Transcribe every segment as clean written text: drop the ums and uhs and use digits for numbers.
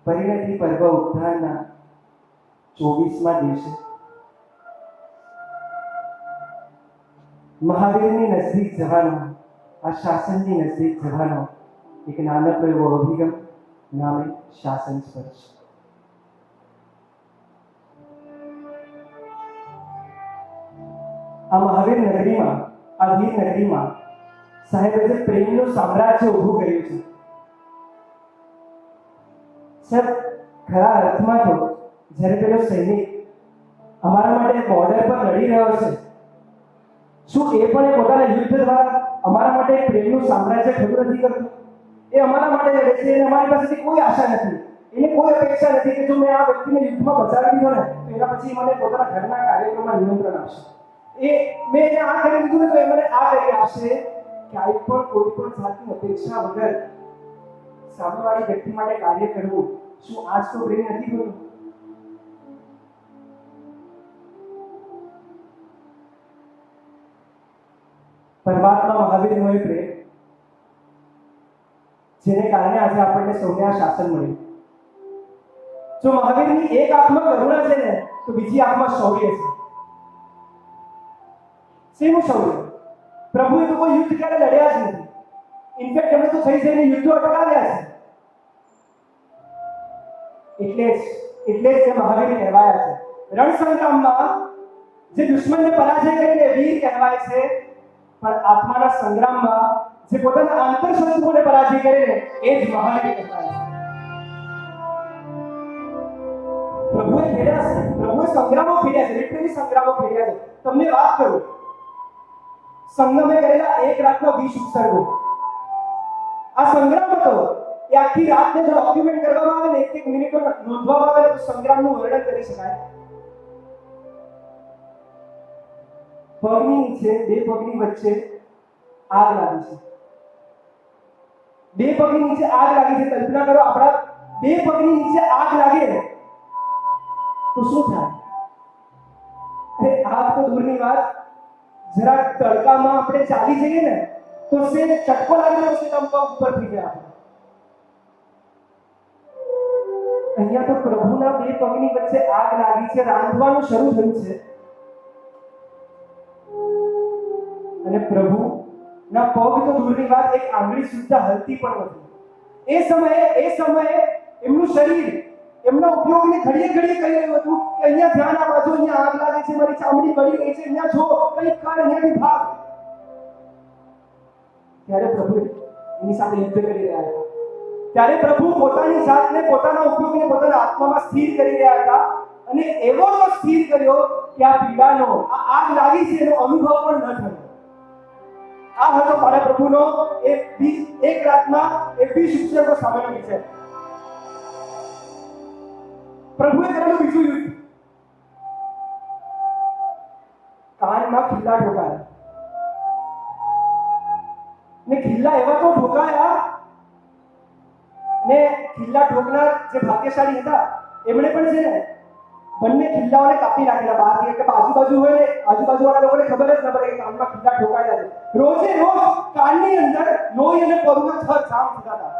પરિણતિ પર્વ ઉદ્ધારના 24મા દિવસે મહાવીરની નજદીક જવાનો, આ શાસનની નજદીક જવાનો એક નાનકડો એવો અભિગમ, નામે શાસન સ્પર્શ. આ મહાવીર નગરીમાં, આ વીર નગરીમાં સાહેબે જે પ્રેમનું સામ્રાજ્ય ઊભું કર્યું છે, સાહેબ ખરા અર્થમાં તો જ્યારે પેલો સૈનિક અમારા માટે બોર્ડર પર લડી રહ્યો છે, શું એ પણ પોતાના યુદ્ધ દ્વારા અમારા માટે પ્રેમનું સામ્રાજ્ય ખડું નથી કરતું? એ અમારા માટે લડે છે, એને અમારી પાસેથી કોઈ આશા નથી, એને કોઈ અપેક્ષા નથી કે જો મેં આ વ્યક્તિને યુદ્ધમાં બચાવી દીધો ને તો એના પછી મને પોતાના ઘરના કાર્યક્રમમાં નિયંત્રણ આપશે. એ મેં એને આ કરી દીધું ને તો એ મને આ કરી આપશે. ક્યાંય પણ કોઈ પણ જાતની અપેક્ષા વગર સામેવાળી વ્યક્તિ માટે કાર્ય કરવું, શું આજ તો પ્રેમ નથી કર્યું? પરમાત્મા મહાવીરનો એ પ્રેમ જેને કારણે આજે આપણને સૌને આ શાસન મળ્યું. જો મહાવીરની એક આંખમાં કરુણા છે ને તો બીજી આંખમાં શૌર્ય છે. શેનું શૌર્ય? પ્રભુએ તો કોઈ યુદ્ધ ક્યારે લડ્યા જ નથી. ઇનફેક્ટ એમણે તો થઈ જઈને યુદ્ધો અટકાવ્યા છે. એટલે જ તે મહાવીર કહેવાયા છે. રણ સંગ્રામમાં જે દુશ્મનને પરાજય કરીને વીર કહેવાય છે, પણ આત્માના સંગ્રામમાં જે પોતાના આંતર શત્રુઓને પરાજય કરે ને એ જ મહાવીર કહેવાય છે. પ્રભુએ ખેડ્યા છે, પ્રભુએ સંગ્રામો ખેડ્યા છે, લિટરલી સંગ્રામો ખેડ્યા છે. તમને વાત કરું, સંગમે કરેલા એક રાતના 20 ઉત્સર્ગો, આ સંગ્રામ હતો. એ આખી રાતને જો ડોક્યુમેન્ટ કરવામાં આવે ને, એક મિનિટો નોંધવામાં આવે તો સંગ્રામનું વર્ણન કરી શકાય. પગની નીચે, બે પગની વચ્ચે આગ લાગી છે. બે પગની નીચે આગ લાગી છે. કલ્પના કરો, આપણા બે પગની નીચે આગ લાગે તો શું થાય? અરે આગ તો દૂરની વાત, જરા તડકામાં આપણે ચાલી જઈએ ને તો સે ચટકો લાગેલો છે, તમ પગ ઉપર થઈ ગયા. અહીંયા તો પ્રભુના બે પગની વચ્ચે આગ લાગી છે, રાંધવાનું શરૂ થયું છે અને પ્રભુના પગ તો દૂરની વાત, એક આંગળી સુદ્ધા હલતી પણ નથી. એ સમયે એમનું શરીર એમના ઉપયોગને ઘડીએ ઘડીએ કહી રહ્યું હતું કે અહીંયા ધ્યાન આ બાજુ, અહીંયા આગ લાગે છે, મારી ચામડી બળી ગઈ છે, અહીંયા જો કંઈક કર, અહીંયાથી ભાગ. ત્યારે પ્રભુ એની સાથે યુદ્ધ કરી રહ્યા હતા. ત્યારે પ્રભુ પોતાની જાતને, પોતાના ઉપયોગને પોતાના આત્મામાં સ્થિર કરી રહ્યા હતા અને એવો તો સ્થિર કર્યો કે આ પીડાનો, આ આગ લાગી છે એનો અનુભવ પણ ન થયો. આ હતો મારા પ્રભુનો એક રાતમાં 20 ઉત્સર્ગો સામેનો વિષય. પ્રભુએ કરેલું બીજું યુદ્ધ, કાનમાં ખિલ્લા ઠોકાયા ને ખિલ્લા એવા તો ઠોકાયા ને ખિલ્લા ઠોકનાર જે ભાગ્યશાળી હતા એમણે પણ છે ને બંને ખિલ્લાઓને કાપી નાખેલા બહારથી. એટલે આજુબાજુ હોય ને, આજુબાજુવાળા લોકોને ખબર જ ન પડે કે કાનમાં ખિલ્લા ઠોકાયેલા છે. રોજે રોજ કાનની અંદર લોહી અને પરુના થર જામ થતા હતા.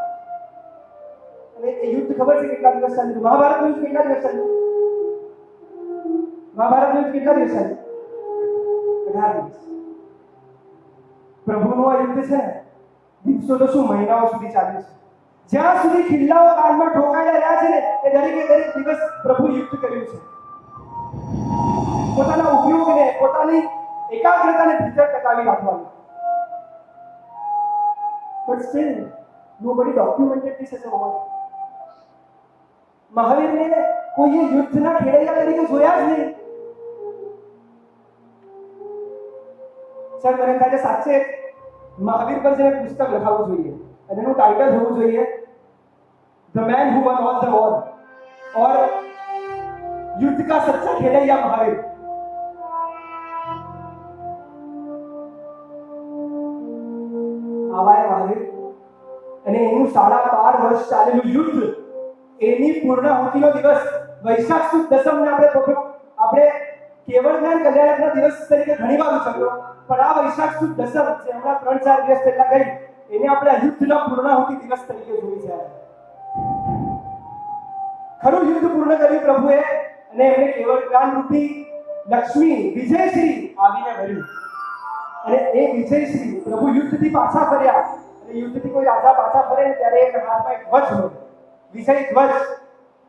અને એ યુદ્ધ ખબર છે કેટલા દિવસ ચાલ્યું? મહાભારતનું યુદ્ધ કેટલા દિવસ ચાલ્યું? મહાભારતનું યુદ્ધ કેટલા દિવસ ચાલ્યું? 18 દિવસ. પ્રભુનું આ યુદ્ધ છે ને, દિવસો તો શું, મહિનાઓ સુધી ચાલ્યું છે. જ્યાં સુધી ખિલ્લાઓ કાનમાં ઠોકાયેલા રહ્યા છે ને એ દરેકે દરેક દિવસ પ્રભુ યુદ્ધ કર્યું છે. પોતાના ઉપયોગને, પોતાની એકાગ્રતાને ભીતર ટકાવી રાખવાનું. But still, nobody documented this as a war. મહાવીરને કોઈએ યુદ્ધના ખેડૈયા તરીકે જોયા જ નહીં. સર, મને લાગે સાચે મહાવીર પર જે પુસ્તક લખાવવું જોઈએ અને એનું ટાઇટલ હોવું જોઈએ the main who one all the war, और युद्ध का सच्चा खेलैया महावीर. આવાય મહાવીર અને એનું 12.5 વર્ષ ચાલેલું યુદ્ધ, એની પૂર્ણાહુતિનો દિવસ વૈશાખ સુદ દસમને આપણે કેવળ જ્ઞાન કલ્યાણકના દિવસ તરીકે ઘણીવાર ઉજવ્યો, પણ આ વૈશાખ સુદ દસમ જે હમણાં 3-4 દિવસ પહેલા ગઈ, એને આપણે યુદ્ધના પૂર્ણાહુતિ દિવસ તરીકે જોઈ છે. ખરું યુદ્ધ પૂર્ણ કર્યું પ્રભુએ, અને એમને કેવળ જ્ઞાન રૂપી લક્ષ્મી વિજયશ્રી આવીને ભર્યું. અને એ વિજયશ્રી પ્રભુ યુદ્ધથી પાછા ફર્યા. અને યુદ્ધથી કોઈ રાજા પાછા ફરે ને ત્યારે એના હાથમાં એક ધ્વજ હોય, વિજય ધ્વજ.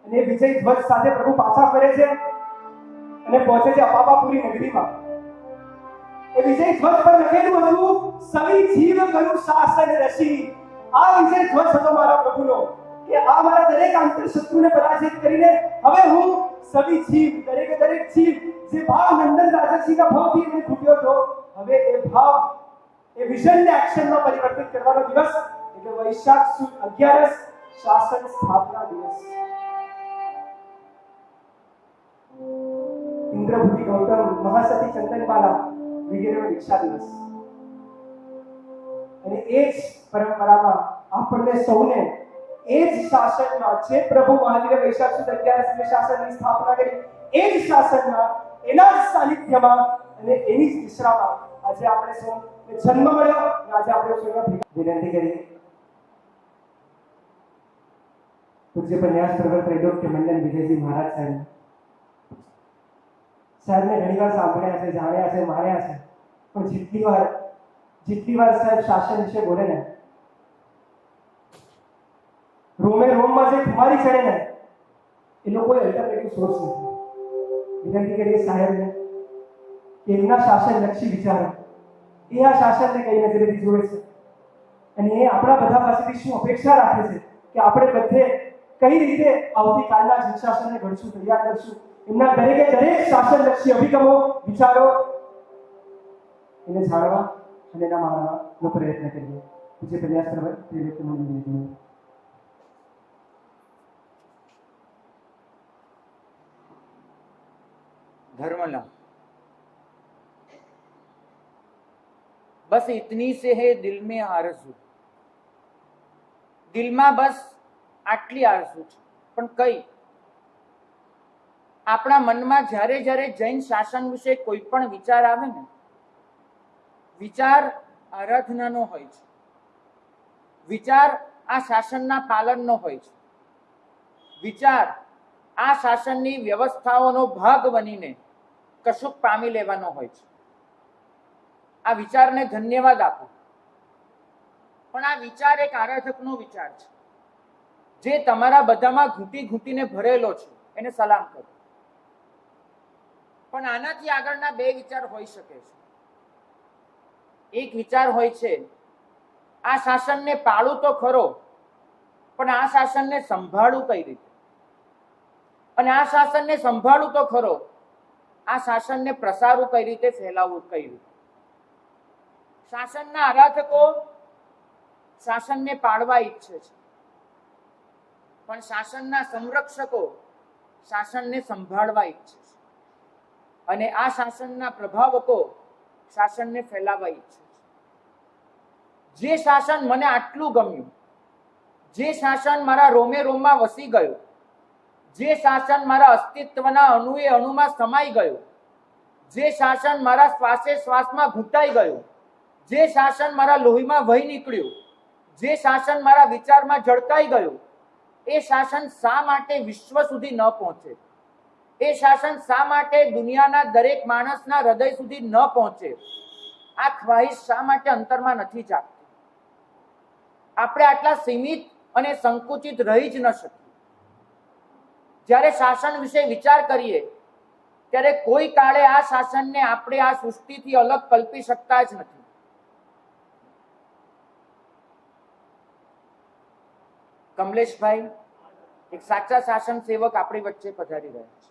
અને એ વિજય ધ્વજ સાથે પ્રભુ પાછા ફરે છે અને પહોંચે છે અપાપાપુરી નગરીમાં. એ વિજય ધ્વજ પર લખેલું હતું, સવી જીવ કરું શાસન રસી. આ વિજય ધ્વજ હતો મારા પ્રભુનો, કે આ મારા દરેક આંતર શત્રુને પરાજિત કરીને હવે હું સવી જીવ, દરેક જીવ જે ભાવ નંદન રાજર્ષિના ભાવથી એને ખૂટ્યો હતો, હવે એ ભાવ, એ વિઝનને એક્શનમાં પરિવર્તિત કરવાનો દિવસ એટલે વૈશાખ સુદ 11 શાસન સ્થાપના દિવસ. ઇન્દ્રભૂતિ ગૌતમ, મહાસતી ચંદનબાલા વગેરેનો દીક્ષા દિવસ. અને એ જ પરંપરામાં આપણને સૌને એ જ શાસનમાં જે પ્રભુ મહાવીરે વૈશાખ સુદ 11 શાસનની સ્થાપના કરી, એ જ શાસનમાં, એના જ સાનિધ્યમાં અને એની જ દિશામાં આજે આપણે સૌ જન્મ મળ્યો. આજે આપણે સૌને વિનંતી કરી પૂજ્ય પન્યાસ પ્રવર્તક ત્રૈલોક્ય મંડન વિજયજી મહારાજ સાહેબને ઘણીવાર સાંભળ્યા છે, જાણ્યા છે, માણ્યા છે, પણ જેટલી વાર સાહેબ શાસન વિશે બોલે ને, રોમે રોમમાં જે ખુમારી ચડે ને, એનો કોઈ અલ્ટરનેટિવ સોર્સ નથી. વિનંતી કરીએ સાહેબને કે એમના શાસન લક્ષી વિચારો, એ આ શાસનને કઈ નજરેથી જોવે છે અને એ આપણા બધા પાસેથી શું અપેક્ષા રાખે છે કે આપણે બધે કઈ રીતે આવતીકાલના જનશાસનને ઘડશું, તૈયાર કરશું. એમના દરેક શાસનલક્ષી અભિગમો, વિચારો એને જાણવા અને એના માણવાનો પ્રયત્ન કરીએ. પૂજ્ય પન્યાસ પ્રવર્તક ત્રૈલોક્ય મંડન. धर्मला बस इतनी से है दिल में आरज़ू, દિલમાં બસ આટલી આરઝુ છે. પણ કઈ? આપણા મનમાં જ્યારે જ્યારે જૈન શાસન વિશે કોઈ પણ વિચાર આવે ને, વિચાર આરાધનાનો હોય છે, વિચાર આ શાસનના પાલનનો હોય છે, વિચાર આ શાસનની વ્યવસ્થાઓનો ભાગ બનીને કશુંક પામી લેવાનો હોય છે. આ વિચારને ધન્યવાદ આપો. પણ આ વિચાર એક આરાધકનો વિચાર છે, જે તમારા બધામાં ઘૂંટી ઘૂંટીને ભરેલો છે, એને સલામ કરો. પણ આનાથી આગળના બે વિચાર હોઈ શકે છે. એક વિચાર હોય છે, આ શાસનને પાળું તો ખરો, પણ આ શાસનને સંભાળું કઈ રીતે? અને આ શાસનને સંભાળું તો ખરો, આ શાસનને પ્રસારવું કઈ રીતે, ફેલાવવું કઈ રીતે? શાસનના આરાધકો શાસનને પાળવા ઈચ્છે છે, પણ શાસનના સંરક્ષકો શાસનને સંભાળવા ઈચ્છે છે, અને આ શાસનના પ્રભાવકો શાસનને ફેલાવવા ઈચ્છે છે. જે શાસન મને આટલું ગમ્યું, જે શાસન મારા રોમે રોમમાં વસી ગયું, જે શાસન મારા અસ્તિત્વના અણુએ અણુમાં સમાઈ ગયું, જે શાસન મારા શ્વાસે શ્વાસમાં ઘૂંટાઈ ગયું, જે શાસન મારા લોહીમાં વહી નીકળ્યું, જે શાસન મારા વિચારમાં ઝળકાઈ ગયું, એ શાસન શા માટે વિશ્વ સુધી ન પહોંચે? એ શાસન શા માટે દુનિયાના દરેક માણસના હૃદય સુધી ન પહોંચે? આ ખ્વાહિશ શા માટે અંતરમાં નથી જાગતી? આપણે આટલા સીમિત અને સંકુચિત રહી જ ન શકીએ. જ્યારે શાસન વિશે વિચાર કરીએ ત્યારે કોઈ કાળે આ શાસનને આપણે આ સૃષ્ટિથી અલગ કલ્પી શકતા જ નથી. કમલેશભાઈ એક સાચા શાસન સેવક આપણી વચ્ચે પધારી રહ્યા છે.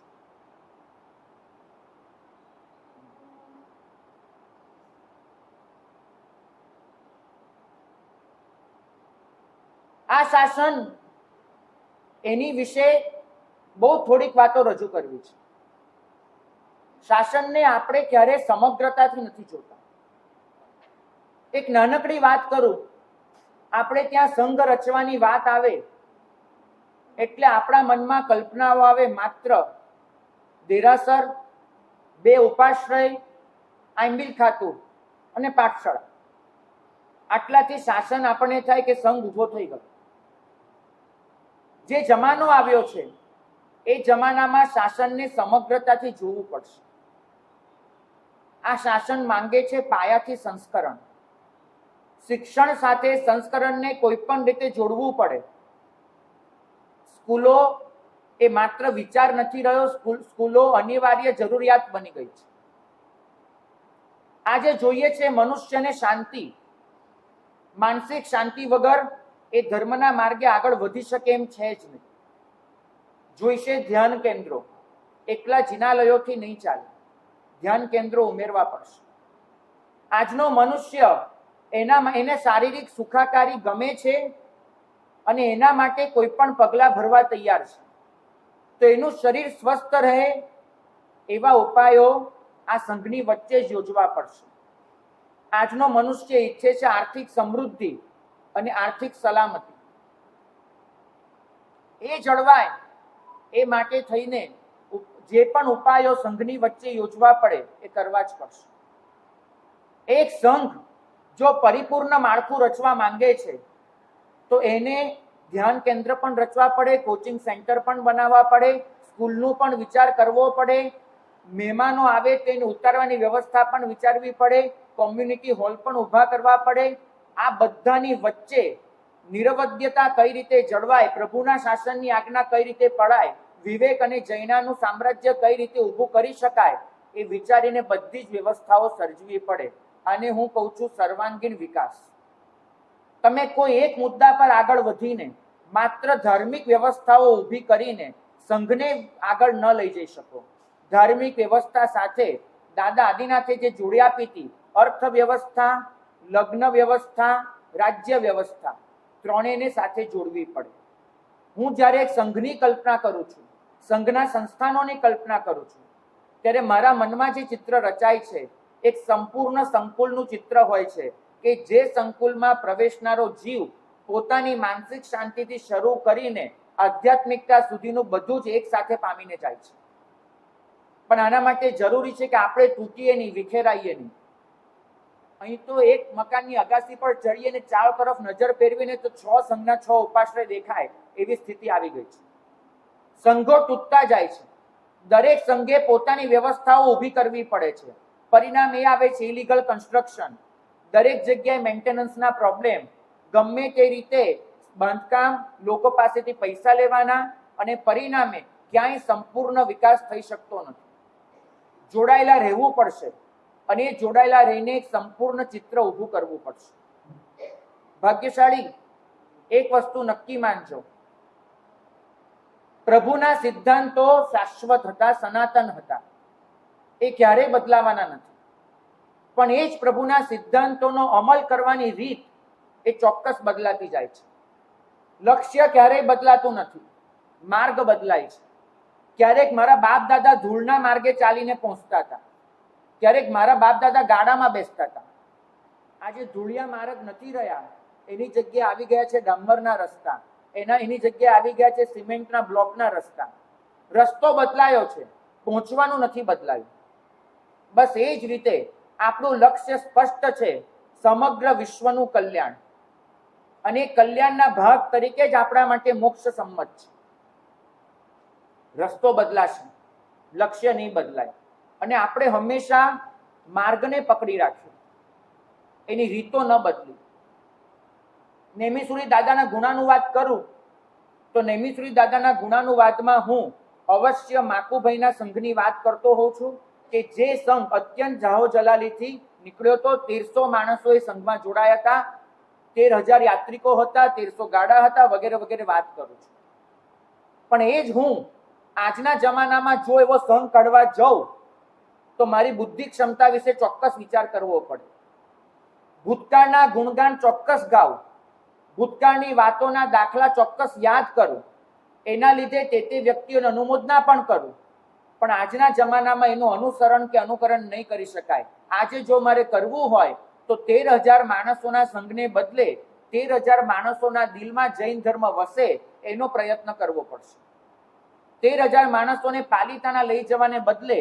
આ શાસન, એની વિશે બહુ થોડીક વાતો રજૂ કરવી છે. શાસનને આપણે ક્યારે સમગ્રતાથી નથી જોતા. એક નાનકડી વાત કરું, આપણે ત્યાં સંઘ રચવાની વાત આવે એટલે આપણા મનમાં કલ્પનાઓ આવે માત્ર દેરાસર, 2 ઉપાશ્રય, આંબિલ ખાતું અને પાઠશાળા. આટલાથી શાસન આપણને થાય કે સંઘ ઊભો થઈ ગયો. જે જમાનો આવ્યો છે એ જમાનામાં શાસનને સમગ્રતાથી જોવું પડશે. આ શાસન માંગે છે પાયાથી સંસ્કરણ. શિક્ષણ સાથે સંસ્કરણને કોઈ પણ રીતે જોડવું પડે. સ્કૂલો એ માત્ર વિચાર નથી રહ્યો, સ્કૂલો અનિવાર્ય જરૂરિયાત બની ગઈ છે. આજે જોઈએ છે મનુષ્યને શાંતિ. માનસિક શાંતિ વગર એ ધર્મના માર્ગે આગળ વધી શકે એમ છે જ નહીં. જોઈશે ધ્યાન કેન્દ્રો. એકલા જિનાલયોથી નહીં ચાલે, ધ્યાન કેન્દ્રો ઉમેરવા પડશે. આજનો મનુષ્ય એને શારીરિક સુખાકારી ગમે છે અને એના માટે કોઈ પણ પગલા ભરવા તૈયાર છે. તો એનું શરીર સ્વસ્થ રહે એવા ઉપાયો આ સંઘની વચ્ચે જ યોજવા પડશે. આજનો મનુષ્ય ઈચ્છે છે આર્થિક સમૃદ્ધિ અને આર્થિક સલામતી. એ જળવાય એ માટે થઈને જે પણ ઉપાયો સંઘની વચ્ચે યોજવા પડે એ કરવા જ પડશે. એક સંઘ જો પરિપૂર્ણ માળખું રચવા માંગે છે તો એને ધ્યાન કેન્દ્ર પણ રચવા પડે, કોચિંગ સેન્ટર પણ બનાવવા પડે, સ્કૂલનું પણ વિચાર કરવો પડે, મહેમાનો આવે તેને ઉતારવાની વ્યવસ્થા પણ વિચારવી પડે, કોમ્યુનિટી હોલ પણ ઊભા કરવા પડે. આ બધાની વચ્ચે નિરવધ્યતા કઈ રીતે જળવાય, પ્રભુના શાસનની આજ્ઞા કઈ રીતે પડાય, વિવેક અને જૈનાનું સામ્રાજ્ય કઈ રીતે ઊભું કરી શકાય, એ વિચારીને બધી જ વ્યવસ્થાઓ સર્જવી પડે. આને હું કહું છું સર્વાંગીણ વિકાસ. તમે કોઈ એક મુદ્દા પર આગળ વધીને માત્ર ધાર્મિક વ્યવસ્થાઓ ઊભી કરીને સંઘને આગળ ન લઈ જઈ શકો. ધાર્મિક વ્યવસ્થા સાથે દાદા આદિનાથે જે જોડી આપી હતી, અર્થવ્યવસ્થા, લગ્ન વ્યવસ્થા, રાજ્ય વ્યવસ્થા, ત્રણેયને સાથે જોડવી પડે. હું જ્યારે એક સંઘની કલ્પના કરું છું, સંઘના સંસ્થાનોની કલ્પના કરું છું, ત્યારે મારા મનમાં જે ચિત્ર રચાય છે એક સંપૂર્ણ સંકુલનું ચિત્ર હોય છે કે જે સંકુલમાં પ્રવેશનારો જીવ પોતાની માનસિક શાંતિથી શરૂ કરીને આધ્યાત્મિકતા સુધીનું બધું જ એક સાથે પામીને જાય છે. પણ આના માટે જરૂરી છે કે આપણે તૂટીએ નહીં, વિખેરાઈએ નહીં. અહીં તો એક મકાનની અગાસી પર ચડીએ ને ચારો તરફ નજર ફેરવીને તો 6 સંઘના 6 ઉપાશ્રય દેખાય એવી સ્થિતિ આવી ગઈ છે. સંઘો તૂટતા જાય છે. દરેક સંઘે પોતાની વ્યવસ્થાઓ ઊભી કરવી પડે છે. પરિણામ એ આવે છે ઇલીગલ કન્સ્ટ્રક્શન, દરેક જગ્યાએ મેન્ટેનન્સના પ્રોબ્લેમ, ગમે તે રીતે બાંધકામ, લોકો પાસેથી પૈસા લેવાના, અને પરિણામે ક્યાંય સંપૂર્ણ વિકાસ થઈ શકતો નથી. જોડાયેલા રહેવું પડશે અને એ જોડાયેલા રહીને એક સંપૂર્ણ ચિત્ર ઊભું કરવું પડશે. ભાગ્યશાળી એક વસ્તુ નક્કી માનજો, પ્રભુના સિદ્ધાંતો શાશ્વત હતા, સનાતન હતા. એ ક્યારેય બદલાવાના નથી. પણ એ જ પ્રભુના સિદ્ધાંતોનો અમલ કરવાની રીત એ ચોક્કસ બદલાતી જાય છે. લક્ષ્ય ક્યારેય બદલાતું નથી, માર્ગ બદલાય છે. ક્યારેક મારા બાપ દાદા ધૂળના માર્ગે ચાલીને પહોંચતા હતા, ક્યારેક મારા બાપ દાદા ગાડામાં બેસતા હતા. આજે ધૂળિયા માર્ગ નથી રહ્યા, એની જગ્યાએ આવી ગયા છે ડામરના રસ્તા, એની જગ્યાએ આવી ગયા છે સિમેન્ટના બ્લોકના રસ્તા. રસ્તો બદલાયો છે, પહોંચવાનું નથી બદલાયું. બસ એ જ રીતે આપણું લક્ષ્ય સ્પષ્ટ છે, સમગ્ર વિશ્વનું કલ્યાણ. અને કલ્યાણના ભાગ તરીકે જ આપણા માટે મોક્ષ સંમત છે. રસ્તો બદલાશે, લક્ષ્ય નહીં બદલાય. અને આપણે હંમેશા માર્ગને પકડી રાખ્યો, એની રીતો ન બદલી. નેમિસુરી દાદાના ગુણાનુવાદ કરું તો નેમિસુરી દાદાના ગુણાનુવાદમાં હું અવશ્ય માકુભાઈના સંઘની વાત કરતો હોઉં છું કે જે સંઘ અત્યંત જાહો જલાલીથી નીકળ્યો હતો. 1300 માણસો એ સંઘમાં જોડાયા હતા, 13,000 યાત્રિકો હતા, 1300 ગાડા હતા, વગેરે વગેરે વાત કરું છું. પણ એ જ હું આજના જમાનામાં જો એવો સંઘ કાઢવા જાઉં તો મારી બુદ્ધિ ક્ષમતા વિશે ચોક્કસ વિચાર કરવો પડે. ભૂતકાળના ગુણગાન ચોક્કસ ગાઉં, ભૂતકાળની વાતોના દાખલા ચોક્કસ યાદ કરું, એના લીધે તે વ્યક્તિઓને અનુમોદના પણ કરું. પણ આજના જમાનામાં એનું અનુસરણ કે અનુકરણ નહીં કરી શકાય. આજે જો મારે કરવું હોય તો 13,000 માણસોના સંઘને બદલે 13,000 માણસોના દિલમાં જૈન ધર્મ વસે એનો પ્રયત્ન કરવો પડશે. 13,000 માણસોને પાલિતાના લઈ જવાને બદલે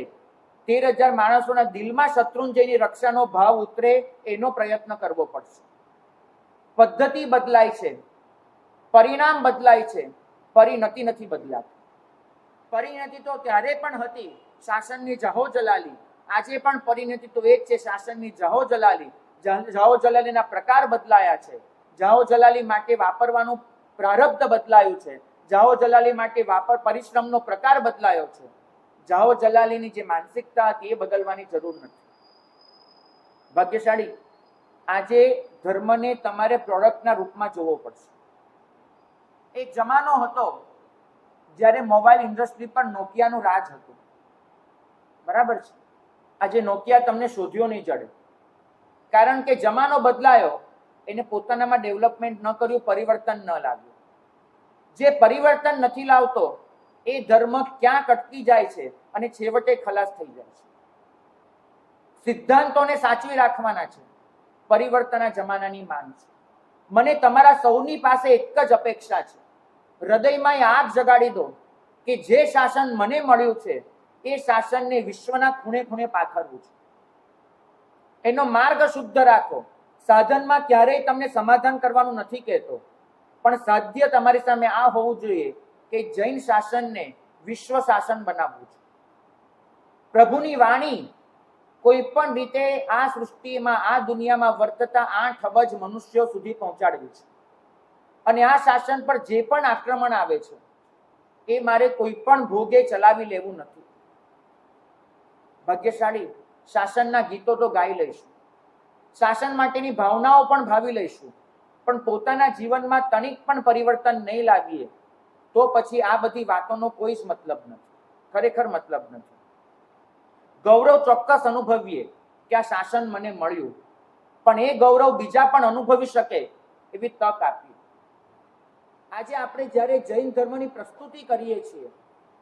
13,000 માણસોના દિલમાં શત્રુંજયની રક્ષાનો ભાવ ઉતરે એનો પ્રયત્ન કરવો પડશે. પદ્ધતિ બદલાય છે, પરિણામ બદલાય છે, પરિણતિ નથી બદલાતી. પરિણતિ તો ત્યારે પણ હતી શાસનની જહો જલાલી, આજે પણ પરિણતિ તો એ જ છે શાસનની જહો જલાલી. જહો જલાલીના પ્રકાર બદલાયા છે. જહો જલાલી માટે વાપરવાનું પ્રારબ્ધ બદલાયું છે. જહો જલાલી માટે પરિશ્રમનો પ્રકાર બદલાયો છે. જહો જલાલીની જે માનસિકતા હતી એ બદલવાની જરૂર નથી. ભાગ્યશાળી, આજે ધર્મને તમારે પ્રોડક્ટના રૂપમાં જોવો પડશે. એક જમાનો હતો જ્યારે મોબાઈલ ઇન્ડસ્ટ્રી પર નોકિયાનું રાજ હતું, બરાબર છે. આજે નોકિયા તમને શોધ્યો નહીં જડે, કારણ કે જમાનો બદલાયો, એને પોતાનામાં ડેવલપમેન્ટ ન કર્યું, પરિવર્તન ન લાવ્યું. જે પરિવર્તન નથી લાવતો એ ધર્મ ક્યાંક અટકી જાય છે અને છેવટે ખલાસ થઈ જાય છે. સિદ્ધાંતોને સાચવી રાખવાના છે, પરિવર્તનના જમાનાની માંગ છે. મને તમારા સૌની પાસે એક જ અપેક્ષા છે, હૃદયમાં આગ જગાડી દો કે જે શાસન મને મળ્યું છે એ શાસનને વિશ્વના ખૂણે ખૂણે પાથરવું છે. એનો માર્ગ શુદ્ધ રાખો. સાધનમાં ક્યારેય તમને સમાધાન કરવાનું નથી કહેતો, પણ સાધ્ય તમારી સામે આ હોવું જોઈએ કે જૈન શાસનને વિશ્વ શાસન બનાવવું છે. પ્રભુની વાણી કોઈ પણ રીતે આ સૃષ્ટિમાં, આ દુનિયામાં વર્તતા 8 અબજ મનુષ્યો સુધી પહોંચાડવી છે. અને આ શાસન પર જે પણ આક્રમણ આવે છે એ મારે કોઈ પણ ભોગે ચલાવી લેવું નથી. ભાગ્યશાળી, શાસનના ગીતો તો ગાઈ લઈશું, શાસન માટેની ભાવનાઓ પણ ભાવી લઈશું, પણ પોતાના જીવનમાં તનિક પણ પરિવર્તન નહીં લાવીએ તો પછી આ બધી વાતોનો કોઈ જ મતલબ નથી, ખરેખર મતલબ નથી. ગૌરવ ચોક્કસ અનુભવીએ કે આ શાસન મને મળ્યું, પણ એ ગૌરવ બીજા પણ અનુભવી શકે એવી તક આપીએ. આજે આપણે જ્યારે જૈન ધર્મની પ્રસ્તુતિ કરીએ છીએ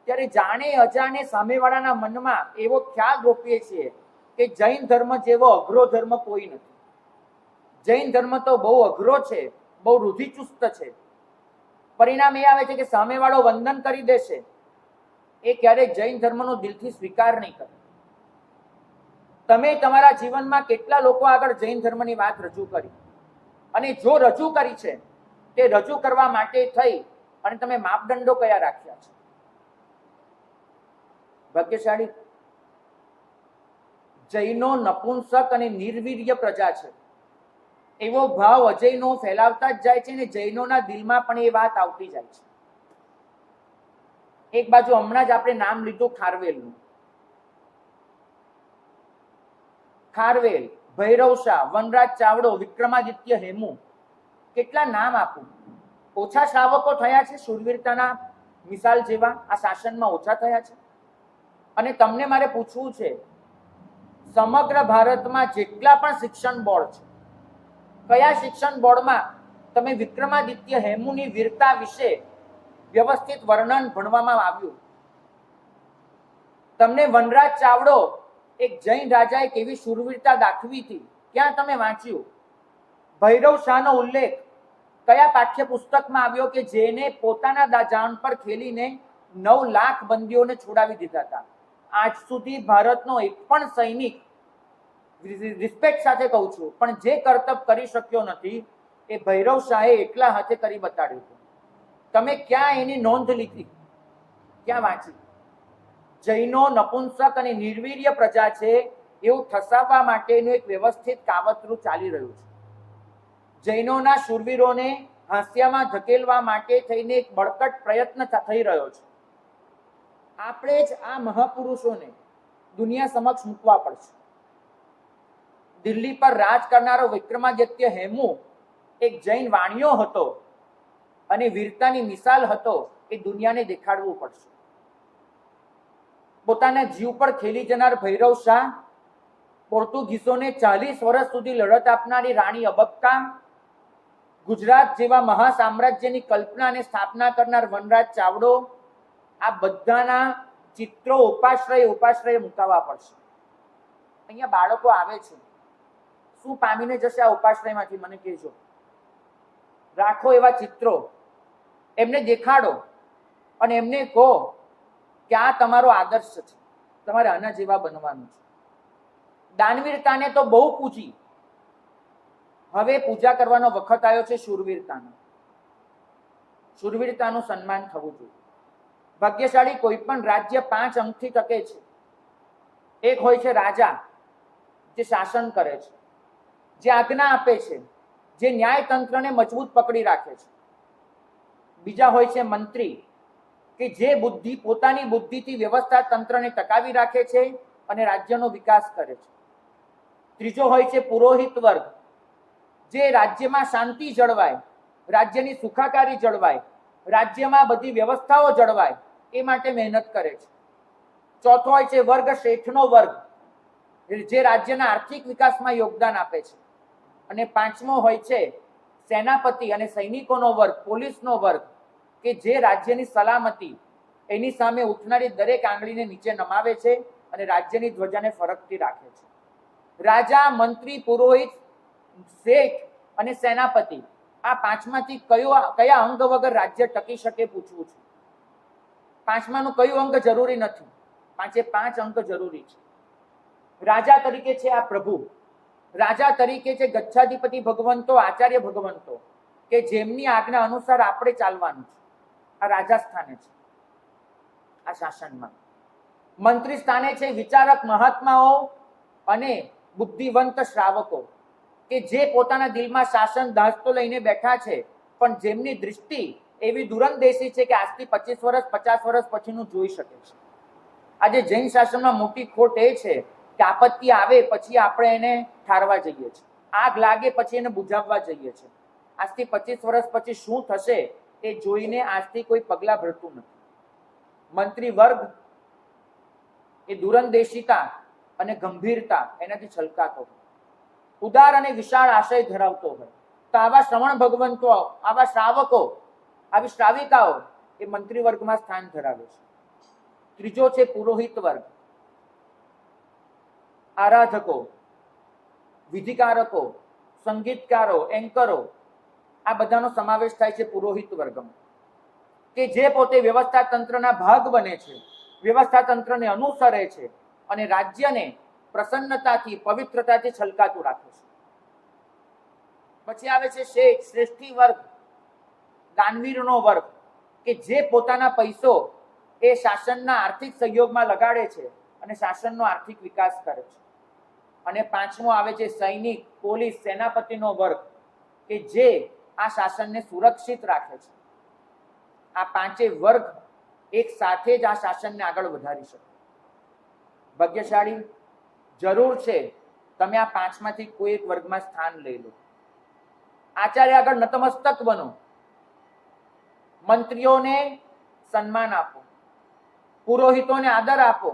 ત્યારે જાણે અજાણે સામેવાળાના મનમાં એવો ખ્યાલ રોપીએ છીએ કે જૈન ધર્મ જેવો અઘરો ધર્મ કોઈ નથી. જૈન ધર્મ તો બહુ અઘરો છે, બહુ રૂઢિચુસ્ત છે. પરિણામ એ આવે છે કે સામેવાળો વંદન કરી દેશે, એ ક્યારેય જૈન ધર્મનો દિલથી સ્વીકાર નહીં કરે. તમે તમારા જીવનમાં કેટલા લોકો આગળ જૈન ધર્મની વાત રજૂ કરી, અને જો રજૂ કરી છે તે રજૂ કરવા માટે થઈ અને તમે માપદંડો કયા રાખ્યા છે? ભાગ્યશાળી, જૈનો નપુંસક અને નિર્વીર્ય પ્રજા છે એવો ભાવ અજૈનો ફેલાવતા જ જાય છે અને જૈનોના દિલમાં પણ એ વાત આવતી જાય છે. એક બાજુ હમણાં જ આપણે નામ લીધું ખારવેલનું. ખારવેલ, ભૈરવ શાહ, વનરાજ ચાવડો, વિક્રમાદિત્ય હેમુ, કેટલા નામ આપું. ઓછા શ્રાવકો થયા છે શૂરવીરતાના મિસાલ જેવા આ શાસનમાં ઓછા થયા છે? અને તમને મારે પૂછવું છે, સમગ્ર ભારતમાં જેટલા પણ શિક્ષણ બોર્ડ છે, કયા શિક્ષણ બોર્ડમાં તમે વિક્રમાદિત્ય હેમુની વીરતા વિશે વ્યવસ્થિત વર્ણન ભણવામાં આવ્યું? તમને વનરાજ ચાવડો, એક જૈન રાજાએ કેવી શૂરવીરતા દાખવી હતી, ક્યાં તમે વાંચ્યું? ભૈરવ શાહનો ઉલ્લેખ કયા પાઠ્યપુસ્તકમાં આવ્યો કે જેને પોતાના જાન પર ખેલીને 9 લાખ બંદીઓને છોડાવી દીધા હતા? આજ સુધી ભારતનો એક પણ સૈનિક, રિસ્પેક્ટ સાથે કહું છું, પણ જે કરતબ કરી શક્યો નથી એ ભૈરવ શાહે એકલા હાથે કરી બતાડ્યું હતું. તમે ક્યાં એની નોંધ લીધી, ક્યાં વાંચી? જૈનો નપુંસક અને નિર્વીર્ય પ્રજા છે એવું ઠસાવવા માટેનું એક વ્યવસ્થિત કાવતરું ચાલી રહ્યું છે. જૈનોના શૂરવીરોને હાસ્યામાં ધકેલવા માટે થઈને એક બળકટ પ્રયત્ન થઈ રહ્યો છે. આપણે જ આ મહાપુરુષોને દુનિયા સમક્ષ મૂકવા પડશે. દિલ્હી પર રાજ કરનારો વિક્રમાદિત્ય હેમુ એક જૈન વાણિયો હતો અને વીરતાની મિસાલ હતો, એ દુનિયાને દેખાડવું પડશે. પોતાના જીવ પર ખેલી જનાર ભૈરવ શાહ, પોર્ટુગીઝોને 40 વર્ષ સુધી લડત આપનારી રાણી અબક્કા, ગુજરાત જેવા મહાસામ્રાજ્યની કલ્પના અને સ્થાપના કરનાર વનરાજ ચાવડો, આ બધાના ચિત્રો ઉપાશ્રય મુકાવવા પડશે. અહીંયા બાળકો આવે છે, શું પામીને જશે આ ઉપાશ્રયમાંથી? મને કહેજો. રાખો એવા ચિત્રો, એમને દેખાડો અને એમને કહો કે આ તમારો આદર્શ છે, તમારે આના જેવા બનવાનું છે. દાનવીરતાને તો બહુ પૂજી, હવે પૂજા કરવાનો વખત આવ્યો છે શૂરવીરતાનો. શૂરવીરતાનું સન્માન થવું જોઈએ. ભાગ્યશાળી કોઈ પણ રાજ્ય 5 અંકથી ટકે છે. એક હોય છે રાજા, જે શાસન કરે છે, જે આજ્ઞા આપે છે, જે ન્યાયતંત્રને મજબૂત પકડી રાખે છે. બીજા હોય છે મંત્રી, કે જે પોતાની બુદ્ધિથી વ્યવસ્થા તંત્રને ટકાવી રાખે છે અને રાજ્યનો વિકાસ કરે છે. ત્રીજો હોય છે પુરોહિત વર્ગ, જે રાજ્યમાં શાંતિ જળવાય, રાજ્યની સુખાકારી જળવાય, રાજ્યમાં બધી વ્યવસ્થાઓ જળવાય એ માટે મહેનત કરે છે. ચોથો હોય છે વર્ગ શેઠનો વર્ગ, જે રાજ્યના આર્થિક વિકાસમાં યોગદાન આપે છે. અને પાંચમો હોય છે સેનાપતિ અને સૈનિકોનો વર્ગ, પોલીસનો વર્ગ, કે જે રાજ્યની સલામતી, એની સામે ઉઠનારી દરેક આંગળીને નીચે નમાવે છે અને રાજ્યની ધ્વજાને ફરકતી રાખે છે. રાજા, મંત્રી, પુરોહિત, શેઠ અને સેનાપતિ, આ પાંચમાંથી કયા અંગ વગર રાજ્ય ટકી શકે પૂછવું છે. પાંચમાનું કયું અંગ જરૂરી નથી, 5 અંગ જરૂરી છે. રાજા તરીકે છે આ પ્રભુ, રાજા તરીકે છે ગચ્છાધિપતિ ભગવંતો, આચાર્ય ભગવંતો, કે જેમની આજ્ઞા અનુસાર આપણે ચાલવાનું છે. આ રાજા સ્થાને છે, આ શાસનમાં. મંત્રી સ્થાને છે વિચારક મહાત્માઓ અને બુદ્ધિવંત શ્રાવકો, કે જે પોતાના દિલમાં શાસન દાસ્તો લઈને બેઠા છે, પણ જેમની દૃષ્ટિ એવી દૂરંદેશી છે કે આજથી 25 વર્ષ 50 વર્ષ પછીનું જોઈ શકે છે. આજે જૈન શાસનમાં મોટી ખોટ એ છે કે આપત્તિ આવે પછી આપણે એને ઠારવા જઈએ છીએ, આગ લાગે પછી એને બુઝાવવા જઈએ છીએ. આજથી 25 વર્ષ પછી શું થશે એ જોઈને આજથી કોઈ પગલા ભરતું નથી. મંત્રી વર્ગ એ દૂરંદેશિતા અને ગંભીરતા એનાથી છલકાતો હોય, ઉદાર અને વિશાળ આશય ધરાવતો હોય. તો આવા શ્રવણ ભગવંતો, આવા શ્રાવકો, આવી શ્રાવિકાઓ એ મંત્રી વર્ગમાં સ્થાન ધરાવે છે. ત્રીજો છે પુરોહિત વર્ગ, આરાધકો, વિધિકારકો, સંગીતકારો, એન્કરો, આ બધાનો સમાવેશ થાય છે પુરોહિત વર્ગમાં, કે જે પોતે વ્યવસ્થા તંત્રના ભાગ બને છે, વ્યવસ્થા તંત્રને અનુસરે છે અને રાજ્યને પ્રસન્નતાથી, પવિત્રતાથી છલકાતું રાખે છે. પછી આવે છે શેઠ, શ્રેષ્ઠી વર્ગ, દાનવીરનો વર્ગ, કે જે પોતાના પૈસો એ શાસનના આર્થિક સહયોગમાં લગાડે છે અને શાસનનો આર્થિક વિકાસ કરે છે. અને પાંચમો આવે છે સૈનિક, પોલીસ, સેનાપતિનો વર્ગ, કે જે આ શાસનને સુરક્ષિત રાખે છે. આ 5 વર્ગ એક સાથે જ આ શાસનને આગળ વધારી શકે. ભાગ્યશાળી જરૂર છે તમે આ 5માંથી કોઈ એક વર્ગમાં સ્થાન લઈ લો. આચાર્ય આગળ નતમસ્તક બનો, મંત્રીઓને સન્માન આપો, પુરોહિતોને આદર આપો,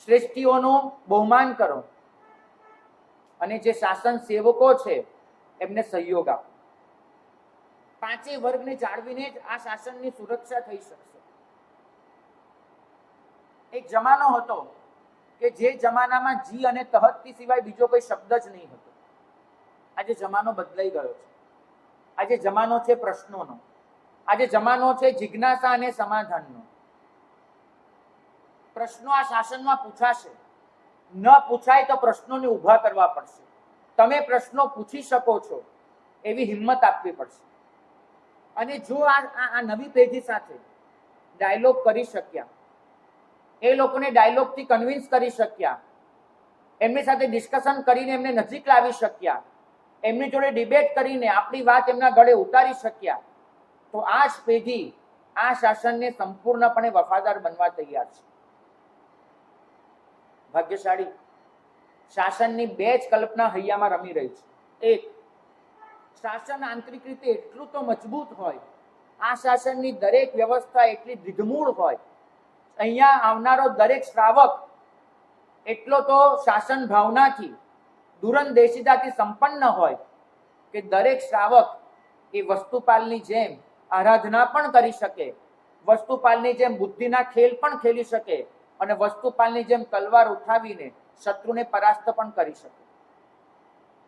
શ્રેષ્ઠીઓનું બહુમાન કરો અને જે શાસન સેવકો છે એમને સહયોગ આપો. 5 વર્ગને જાળવીને જ આ શાસનની સુરક્ષા થઈ શકશે. એક જમાનો હતો કે જે જમાનામાં જી અને તહતથી સિવાય બીજો કોઈ શબ્દ જ નહીં હતો. આજે જમાનો બદલાઈ ગયો છે. આજે જમાનો છે પ્રશ્નોનો, આજે જમાનો છે જિજ્ઞાસા અને સમાધાનનો. પ્રશ્નો આ શાસનમાં પૂછાશે, ન પૂછાય તો પ્રશ્નોને ઊભા કરવા પડશે. તમે પ્રશ્નો પૂછી શકો છો એવી હિંમત આપવી પડશે. અને જો આ નવી પેઢી સાથે ડાયલોગ કરી શક્યા, એ લોકોને ડાયલોગથી કન્વિન્સ કરી શક્યા, એમની સાથે ડિસ્કશન કરીને એમને નજીક લાવી શક્યા, એમની જોડે ડિબેટ કરીને આપણી વાત એમના ગળે ઉતારી શક્યા, તો આ જ પેઢી આ શાસનને સંપૂર્ણપણે વફાદાર બનવા તૈયાર છે. ભાગ્યશાળી શાસનની 2 જ કલ્પના હૈયામાં રમી રહી છે. એક, શાસન આંતરિક રીતે એટલું તો મજબૂત હોય, આ શાસનની દરેક વ્યવસ્થા એટલી દિઢમૂળ હોય, અહીંયા આવનારો દરેક શ્રાવક એટલો તો શાસન ભાવનાથી, દૂરંદેશિતાથી સંપન્ન હોય કે દરેક શ્રાવક એ વસ્તુપાલની જેમ આરાધના પણ કરી શકે, વસ્તુપાલની જેમ બુદ્ધિના ખેલ પણ ખેલી શકે અને વસ્તુપાલની જેમ તલવાર ઉઠાવીને શત્રુને પરાસ્ત પણ કરી શકે.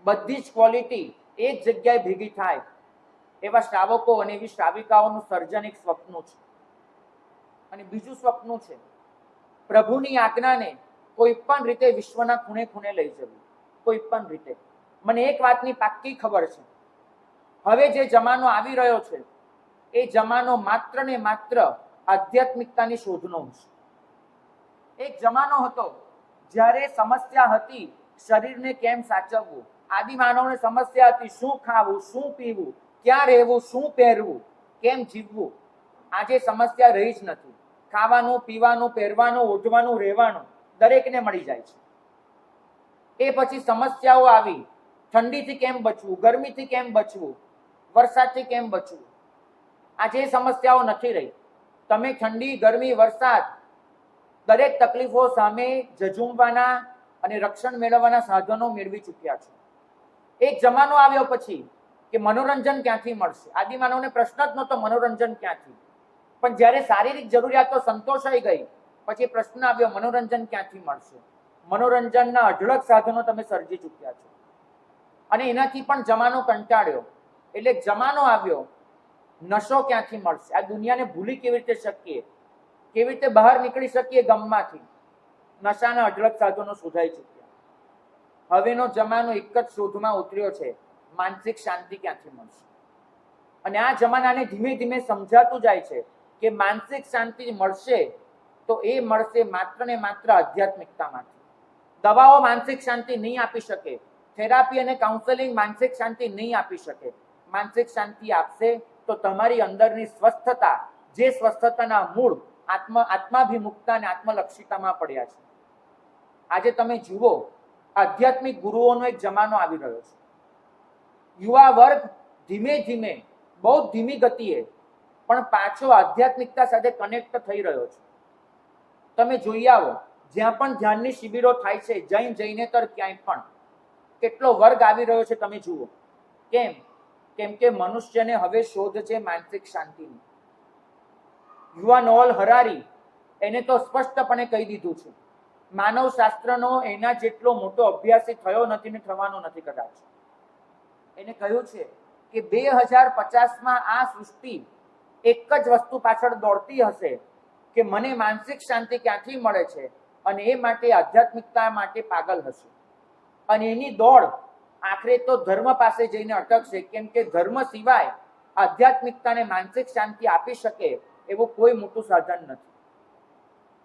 બધી જ ક્વોલિટી એક જગ્યાએ ભેગી થાય એવા શ્રાવકો અને એવી શ્રાવિકાઓનું સર્જન એક સ્વપ્ન છે. અને બીજું સ્વપ્ન છે પ્રભુની આજ્ઞાને કોઈ પણ રીતે વિશ્વના ખૂણે ખૂણે લઈ જવી. કોઈ પણ રીતે. મને એક વાતની પાક્કી ખબર છે, હવે જે જમાનો આવી રહ્યો છે એ જમાનો માત્ર ને માત્ર આધ્યાત્મિકતાની શોધનો હશે. એક જમાનો હતો જ્યારે સમસ્યા હતી શરીરને કેમ સાચવવું. આદિમાનવને સમસ્યા હતી શું ખાવું, શું પીવું, ક્યાં રહેવું, શું પહેરવું, કેમ જીવવું. આજે સમસ્યા રહી જ નથી. ખાવાનું, પીવાનું, પહેરવાનું, ઓઢવાનું, રહેવાનું દરેકને મળી જાય છે. એ પછી સમસ્યાઓ આવી, ઠંડીથી કેમ બચવું, ગરમીથી કેમ બચવું, વરસાદથી કેમ બચવું. આજે એ સમસ્યાઓ નથી રહી. તમે ઠંડી, ગરમી, વરસાદ દરેક તકલીફો સામે ઝઝૂમવાના અને રક્ષણ મેળવવાના સાધનો મેળવી ચૂક્યા છો. એક જમાનો આવ્યો પછી કે મનોરંજન ક્યાંથી મળશે. આદિમાનવને પ્રશ્ન જ નહોતો મનોરંજન ક્યાંથી. પણ જ્યારે શારીરિક જરૂરિયાતો સંતોષાઈ ગઈ પછી પ્રશ્ન આવ્યો મનોરંજન ક્યાંથી મળશે. મનોરંજનના અઢળક સાધનો તમે સર્જી ચૂક્યા છો અને એનાથી પણ જમાનો કંટાળ્યો. એટલે જમાનો આવ્યો નશો ક્યાંથી મળશે. આ દુનિયાને ભૂલી કેવી રીતે શકીએ, કેવી રીતે બહાર નીકળી શકીએ ગમમાંથી. નશાના અઢળક સાધનો શોધાઈ ચૂક્યા. હવેનો જમાનો એક જ શોધમાં ઉતર્યો છે, માનસિક શાંતિ ક્યાંથી મળશે. અને આ જમાનાને ધીમે ધીમે સમજાતું જાય છે કે માનસિક શાંતિ મળશે તો એ મળશે માત્ર ને માત્ર આધ્યાત્મિકતામાંથી. દવાઓ માનસિક શાંતિ નહીં આપી શકે. થેરાપી અને કાઉન્સેલિંગ માનસિક શાંતિ નહીં આપી શકે. માનસિક શાંતિ આપશે તો તમારી અંદરની સ્વસ્થતા, જે સ્વસ્થતાના મૂળ આત્માભિમુખતા અને આત્મલક્ષિતામાં પડ્યા છે. આજે તમે જુઓ આધ્યાત્મિક ગુરુઓનો એક જમાનો આવી રહ્યો છે. યુવા વર્ગ ધીમે ધીમે, બહુ ધીમી ગતિએ પણ પાછો આધ્યાત્મિકતા સાથે કનેક્ટ થઈ રહ્યો છે. તમે જોઈ આવો જ્યાં પણ ધ્યાનની શિબિરો થાય છે, જૈન જૈનેતર ક્યાંય પણ કેટલો વર્ગ આવી રહ્યો છે તમે જુઓ. કેમ? કેમ કે મનુષ્યને હવે શોધ છે માનસિક શાંતિની. યુવા નોઅલ હરારી એને તો સ્પષ્ટપણે કહી દીધું છે, માનવ શાસ્ત્રનો એના જેટલો મોટો અભ્યાસી થયો નથી ને થવાનો નથી કદાચ. એને કહ્યું છે કે 2050માં આ સૃષ્ટિ એક જ વસ્તુ પાછળ દોડતી હશે કે મને માનસિક શાંતિ ક્યાંથી મળે છે, અને એ માટે આધ્યાત્મિકતા માટે પાગલ હશે. અને એની દોડ આખરે તો ધર્મ પાસે જઈને અટકશે, કેમ કે ધર્મ સિવાય આધ્યાત્મિકતાને માનસિક શાંતિ આપી શકે એવું કોઈ મોટું સાધન નથી.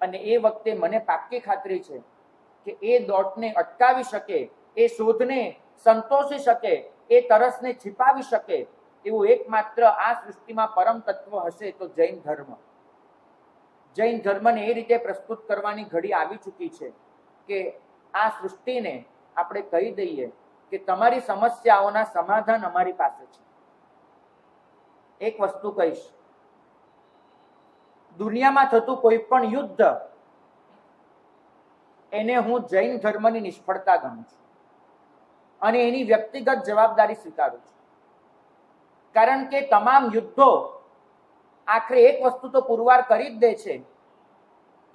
અને એ વખતે મને પાક્કી ખાતરી છે કે એ દોડને અટકાવી શકે, એ શોધને સંતોષી શકે, એ તરસને छिपाવી શકે એવું એકમાત્ર આ સૃષ્ટિમાં પરમ તત્વ હશે તો જૈન ધર્મ. જૈન ધર્મને એ રીતે પ્રસ્તુત કરવાની ઘડી આવી ચૂકી છે કે આ સૃષ્ટિને આપણે કહી દઈએ કે તમારી સમસ્યાઓના સમાધાન અમારી પાસે છે. એક વસ્તુ કહીશ, દુનિયામાં થતું કોઈ પણ યુદ્ધ એને હું જૈન ધર્મની નિષ્ફળતા ગણું છું અને એની વ્યક્તિગત જવાબદારી સ્વીકારું છું. કારણ કે તમામ યુદ્ધો આખરે એક વસ્તુ તો પુરવાર કરી જ દે છે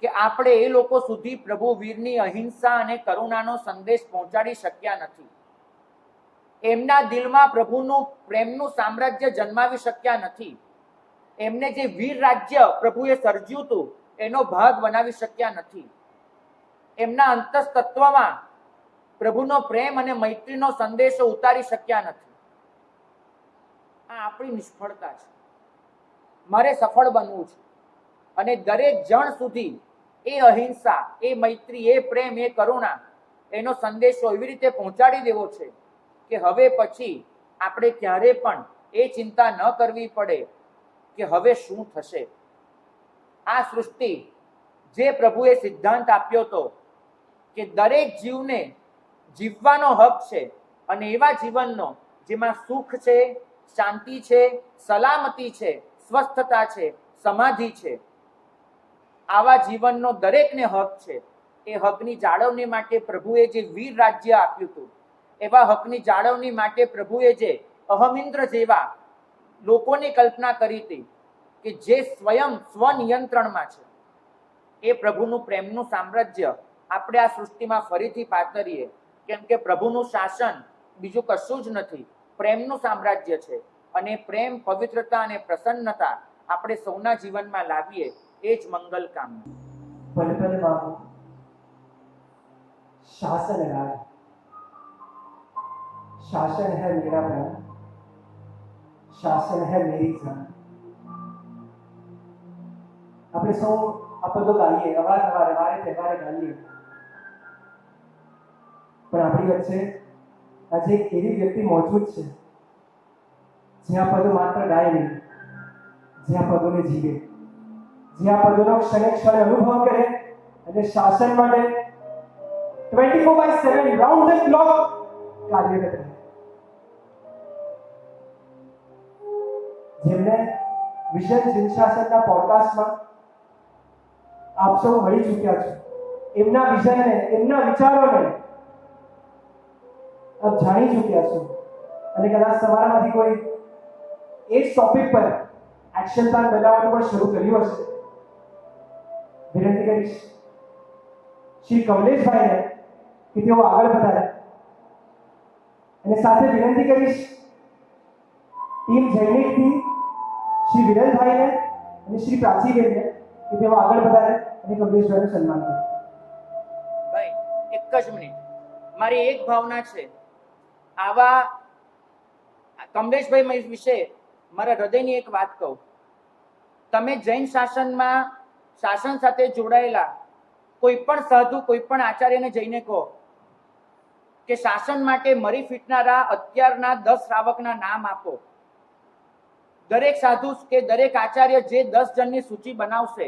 કે આપણે એ લોકો સુધી પ્રભુ વીરની અહિંસા અને કરુણાનો સંદેશ પહોંચાડી શક્યા નથી. એમના દિલમાં પ્રભુનું પ્રેમનું સામ્રાજ્ય જન્માવી શક્યા નથી. એમને જે વીર રાજ્ય પ્રભુએ સર્જ્યું હતું એનો ભાગ બનાવી શક્યા નથી. એમના અંતસ્તત્વમાં પ્રભુનો પ્રેમ અને મૈત્રીનો સંદેશો ઉતારી શક્યા નથી. આ આપણી નિષ્ફળતા છે. મારે સફળ બનવું છે અને દરેક જણ સુધી એ અહિંસા, એ મૈત્રી, એ પ્રેમ, એ કરુણા એનો સંદેશો એવી રીતે પહોંચાડી દેવો છે કે હવે પછી આપણે ક્યારે પણ એ ચિંતા ન કરવી પડે કે હવે શું થશે. આ સૃષ્ટિ જે પ્રભુએ સિદ્ધાંત આપ્યો હતો કે દરેક જીવને જીવવાનો હક છે અને એવા જીવનનો જેમાં સુખ છે, શાંતિ છે, સલામતી છે, સ્વસ્થતા છે, સમાધિ છે, આવા જીવનનો દરેકને હક છે. એ હકની જાળવણી માટે પ્રભુએ જે વીર રાજ્ય આપ્યું હતું, એવા હકની જાળવણી માટે પ્રભુએ જે અહમિન્દ્ર જેવા લોકોની કલ્પના કરી હતી કે જે સ્વયં સ્વનિયંત્રણમાં છે, એ પ્રભુનું પ્રેમનું સામ્રાજ્ય આપણે આ સૃષ્ટિમાં ફરીથી પાતરીએ. કેમ કે પ્રભુનું શાસન બીજું કશું જ નથી, પ્રેમનું સામ્રાજ્ય છે. અને પ્રેમ, પવિત્રતા અને પ્રસન્નતા આપણે સૌના જીવનમાં લાવીએ એ જ મંગલ કામના. पल पल बाबू शासन राज, शासन है मेरा प्राण, शासन है मेरी जान, આપણે સૌ આ પદો ગાઈએ, અવારનવાર વારે તહેવારે ગાઈએ, પણ આપણી વચ્ચે આજે એક એવી વ્યક્તિ મોજૂદ છે જે આ પદો માત્ર ગાય નહીં, જે આ પદોને જીવે, જે આ પદોનો ક્ષણે ક્ષણે અનુભવ કરે અને શાસન માટે 24/7 રાઉન્ડ ધ ક્લોક કાર્યરત રહે. જેમને વિઝન જનશાસનના પોડકાસ્ટમાં આપ સૌ મળી ચૂક્યા છો, એમના વિઝનને, એમના વિચારોને આપ જાણી ચૂક્યા છો અને કદાચ તમારામાંથી કોઈ એ જ ટોપિક પર એક્શન પ્લાન બનાવવાનું પણ શરૂ કર્યું હશે. વિનંતી કરીશ શ્રી કમલેશભાઈને કે તેઓ આગળ વધારે અને સાથે વિનંતી કરીશ ટીમ જૈનિકથી શ્રી વિરલભાઈને અને શ્રી પ્રાચીબેનને કે તેઓ આગળ વધારે અને કમલેશભાઈનું સન્માન કરે. ભાઈ એક જ મિનિટ, મારી એક ભાવના છે, આવા કમલેશભાઈ વિશે મારા હૃદયની એક વાત કહું. તમે જૈન શાસનમાં શાસન સાથે જોડાયેલા કોઈ પણ સાધુ, કોઈ પણ આચાર્યને જઈને કહો કે શાસન માટે મરી ફીટનારા અત્યારના 10 શ્રાવકના નામ આપો. દરેક સાધુ કે દરેક આચાર્ય જે 10 જણની સૂચિ બનાવશે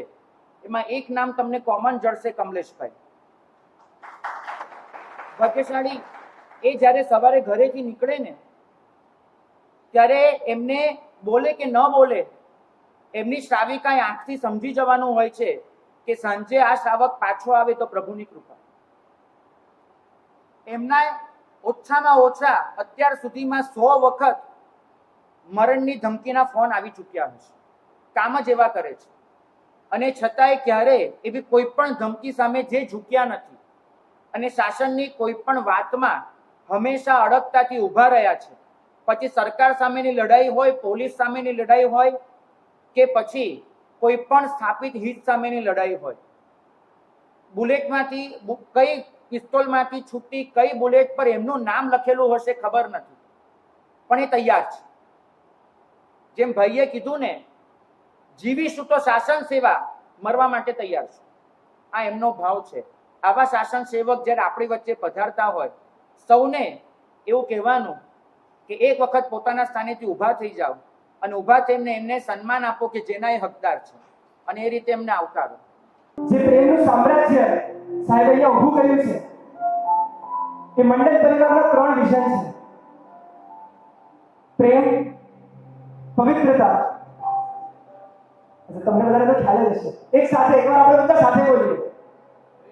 એમાં એક નામ તમને કોમન જળશે, કમલેશભાઈ. ભાગ્યશાળી એ જ્યારે સવારે ઘરેથી નીકળે ને ત્યારે એમને બોલે કે ન બોલે, એમની શ્રાવિકાએ આંખથી સમજી જવાનું હોય છે કે સાંજે આ શ્રાવક પાછો આવે તો પ્રભુની કૃપા. એમના ઓછામાં ઓછા અત્યાર સુધીમાં 100 વખત મરણની ધમકીના ફોન આવી ચૂક્યા હશે. કામ જ એવા કરે છે અને છતાંય ક્યારે એવી કોઈ પણ ધમકી સામે જે ઝૂક્યા નથી અને શાસનની કોઈ પણ વાતમાં હંમેશા અડગતાથી ઊભા રહ્યા છે. પછી સરકાર સામેની લડાઈ હોય, પોલીસ સામેની લડાઈ હોય કે પછી કોઈ પણ સ્થાપિત હિત સામેની લડાઈ હોય, બુલેટમાંથી કઈ પિસ્તોલમાંથી છૂટી કઈ બુલેટ પર એમનું નામ લખેલું હશે ખબર નથી, પણ એ તૈયાર છે. જેમ ભાઈએ કીધું ને, જીવીશું તો શાસન સેવા, મરવા માટે તૈયાર છે. આ એમનો ભાવ છે. આવા શાસન સેવક જ્યારે આપણી વચ્ચે પધારતા હોય, સૌને એવું કહેવાનું કે એક વખત પોતાના સ્થાનેથી ઊભા થઈ જાઓ અને ઊભા થઈને એમને સન્માન આપો કે જેના એ હકદાર છે અને એ રીતે એમને આવકારો. જે પ્રેમનું સામ્રાજ્ય સાહેબ અહીંયા ઊભું કર્યું છે એ મંડળ પરિવારના 3 વિઝન છે: પ્રેમ, પવિત્રતા. તમને બધાને તો ખ્યાલ જ હશે. એક સાથે એકવાર આપણે બધા સાથે બોલીએ.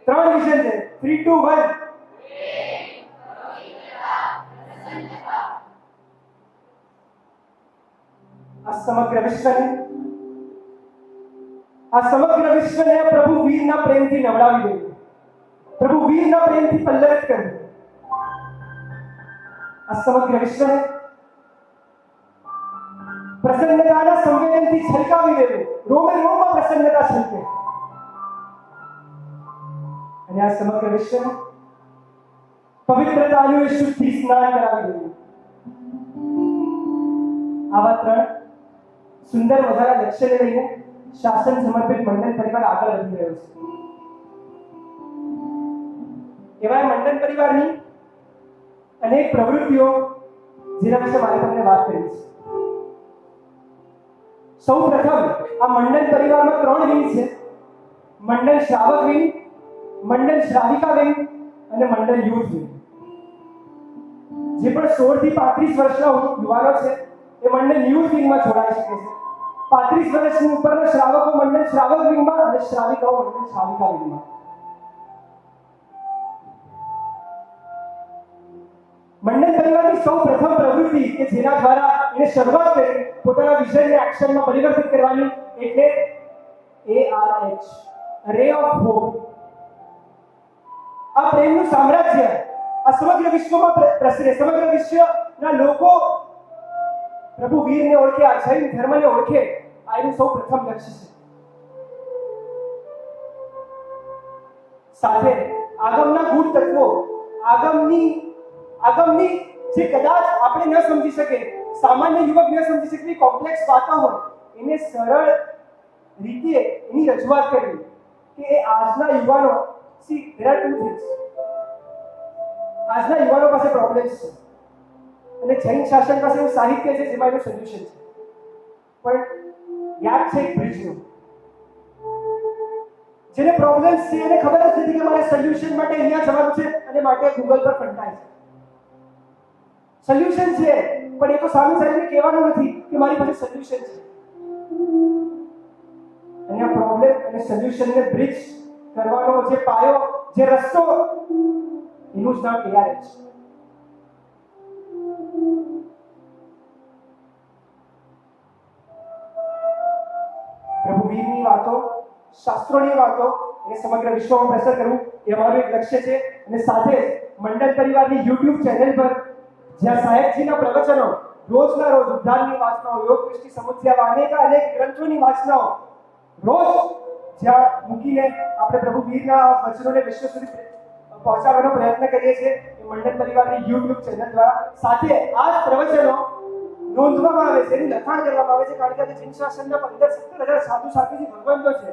3 વિઝન છે. 3, 2, 1. આ સમગ્ર વિશ્વને પ્રભુ વીરના પ્રેમથી નવડાવી દેવું, પ્રભુ વીરના પ્રેમથી પલ્લવિત કરવું. આ સમગ્ર વિશ્વને પ્રસન્નતાના સંવેદનથી છલકાવી દેવું, રોમે રોમમાં પ્રસન્નતા છલકે. અને આ સમગ્ર વિશ્વને પવિત્રતાનું એ શુદ્ધિ સ્નાન કરાવી દેવું. આવા 3 સુંદર મજાના લક્ષ્યને લઈને શાસન સમર્પિત મંડળ પરિવાર આગળ વધી રહ્યો છે. એવા મંડળ પરિવારની અનેક પ્રવૃત્તિઓ જેના વિશે મારે તમને વાત કરવી છે. સૌ પ્રથમ આ મંડળ પરિવારમાં 3 વિંગ છે: મંડળ શ્રાવક વિંગ, મંડળ શ્રાવિકા વિંગ અને મંડળ યુથ વિંગ. જે પણ 16 થી 35 વર્ષના યુવાનો છે એ મંડળ યુથ વિંગમાં જોડાઈ શકે છે. 35 વર્ષની ઉપરના શ્રાવકો મંડળ શ્રાવક વિંગમાં અને શ્રાવિકાઓ મંડળ શ્રાવિકા વિંગમાં. મંડળ પરિવારની સૌ પ્રથમ પ્રવૃત્તિ કે જેના દ્વારા એને શરૂઆત કરી પોતાના વિઝનને એક્શનમાં પરિવર્તિત કરવાની, એટલે ARH, રે ઓફ હોપ. આ પ્રેમનું સામ્રાજ્ય આ સમગ્ર વિશ્વમાં પ્રસરે, સમગ્ર વિશ્વના લોકો પ્રભુ વીરને ઓળખે, આ જૈન ધર્મને ઓળખે. આ એનું સૌ પ્રથમ લક્ષ્ય છે. સાથે આગમના ગૂઢ તત્વો, આગમની જે કદાચ આપણે ન સમજી શકે, સામાન્ય યુવક ન સમજી શકે, કોમ્પ્લેક્સ વાતો હોય એને સરળ રીતે એની રજૂઆત કરવી કે એ આજના યુવાનો C there are two things. આજના યુવાનો પાસે પ્રોબ્લેમ્સ છે અને જૈન શાસન પાસે એવું સાહિત્ય છે જેમાં એનું સોલ્યુશન છે, પણ યાદ છે એક બ્રિજનું, જેને પ્રોબ્લેમ્સ છે એને ખબર જ નથી કે મારે સોલ્યુશન માટે અહીંયા જવાનું છે અને માટે ગૂગલ પર ફંટાય છે. સોલ્યુશન છે પણ એ તો સામે સામે કહેવાનું નથી કે મારી પાસે સોલ્યુશન છે. અને આ પ્રોબ્લેમ અને સોલ્યુશનને બ્રિજ કરવાનો જે પાયો, જે રસ્તો, એનું જ નામ ARH. પ્રભુ વીરની વાતો, શાસ્ત્રોની વાતો એને સમગ્ર વિશ્વમાં પ્રસાર કરવું એ અમારું એક લક્ષ્ય છે. અને સાથે જ મંડળ પરિવારની YouTube ચેનલ પર જ્યાં સાહેબજીના પ્રવચનો રોજના રોજ ઉદ્ધારની વાસનાઓ, યોગ દૃષ્ટિ સમુચ્ચયવા અનેક ગ્રંથોની વાસનાઓ રોજ જ્યાં મૂકીને આપણે પ્રભુ વીરના વચનોને વિશ્વ સુધી પહોંચાડવાનો પ્રયત્ન કરીએ છીએ, એ મંડળ પરિવારની YouTube ચેનલ દ્વારા. સાથે આ જ પ્રવચનો નોંધવામાં આવે છે, એનું લખાણ કરવામાં આવે છે, કારણ કે આજે જૈન શાસનના 15-17 સાધુ સાધ્વીજી ભગવંતો છે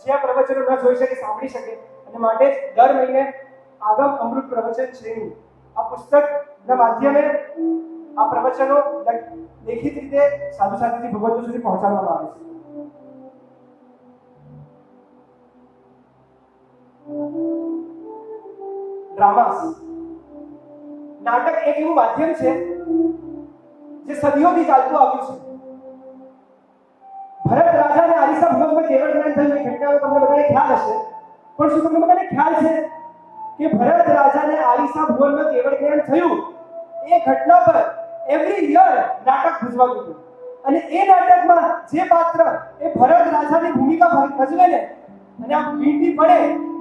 જે આ પ્રવચનો ન જોઈ શકે, સાંભળી શકે, અને માટે દર મહિને આગમ અમૃત પ્રવચન શ્રેણી આ પુસ્તકના માધ્યમે આ પ્રવચનો લેખિત રીતે સાધુ સાધ્વીજી ભગવંતો સુધી પહોંચાડવામાં આવે છે. ડ્રામાસ નાટક એક એવું માધ્યમ છે જે સદીઓથી ચાલતું આવ્યું છે. ભરત રાજાને આરીસા ભુવનમાં કેવળ જ્ઞાન થયું એ ઘટનાનો તમને બધાને ખ્યાલ હશે, પણ શું તમને બધાને ખ્યાલ છે કે ભરત રાજાને આરીસા ભુવનમાં કેવળ જ્ઞાન થયું એ ઘટના પર એવરી યર નાટક ભજવાતું હતું, અને એ નાટકમાં જે પાત્ર એ ભરત રાજાની ભૂમિકા ભજવે ને અને આ વીંટી પડે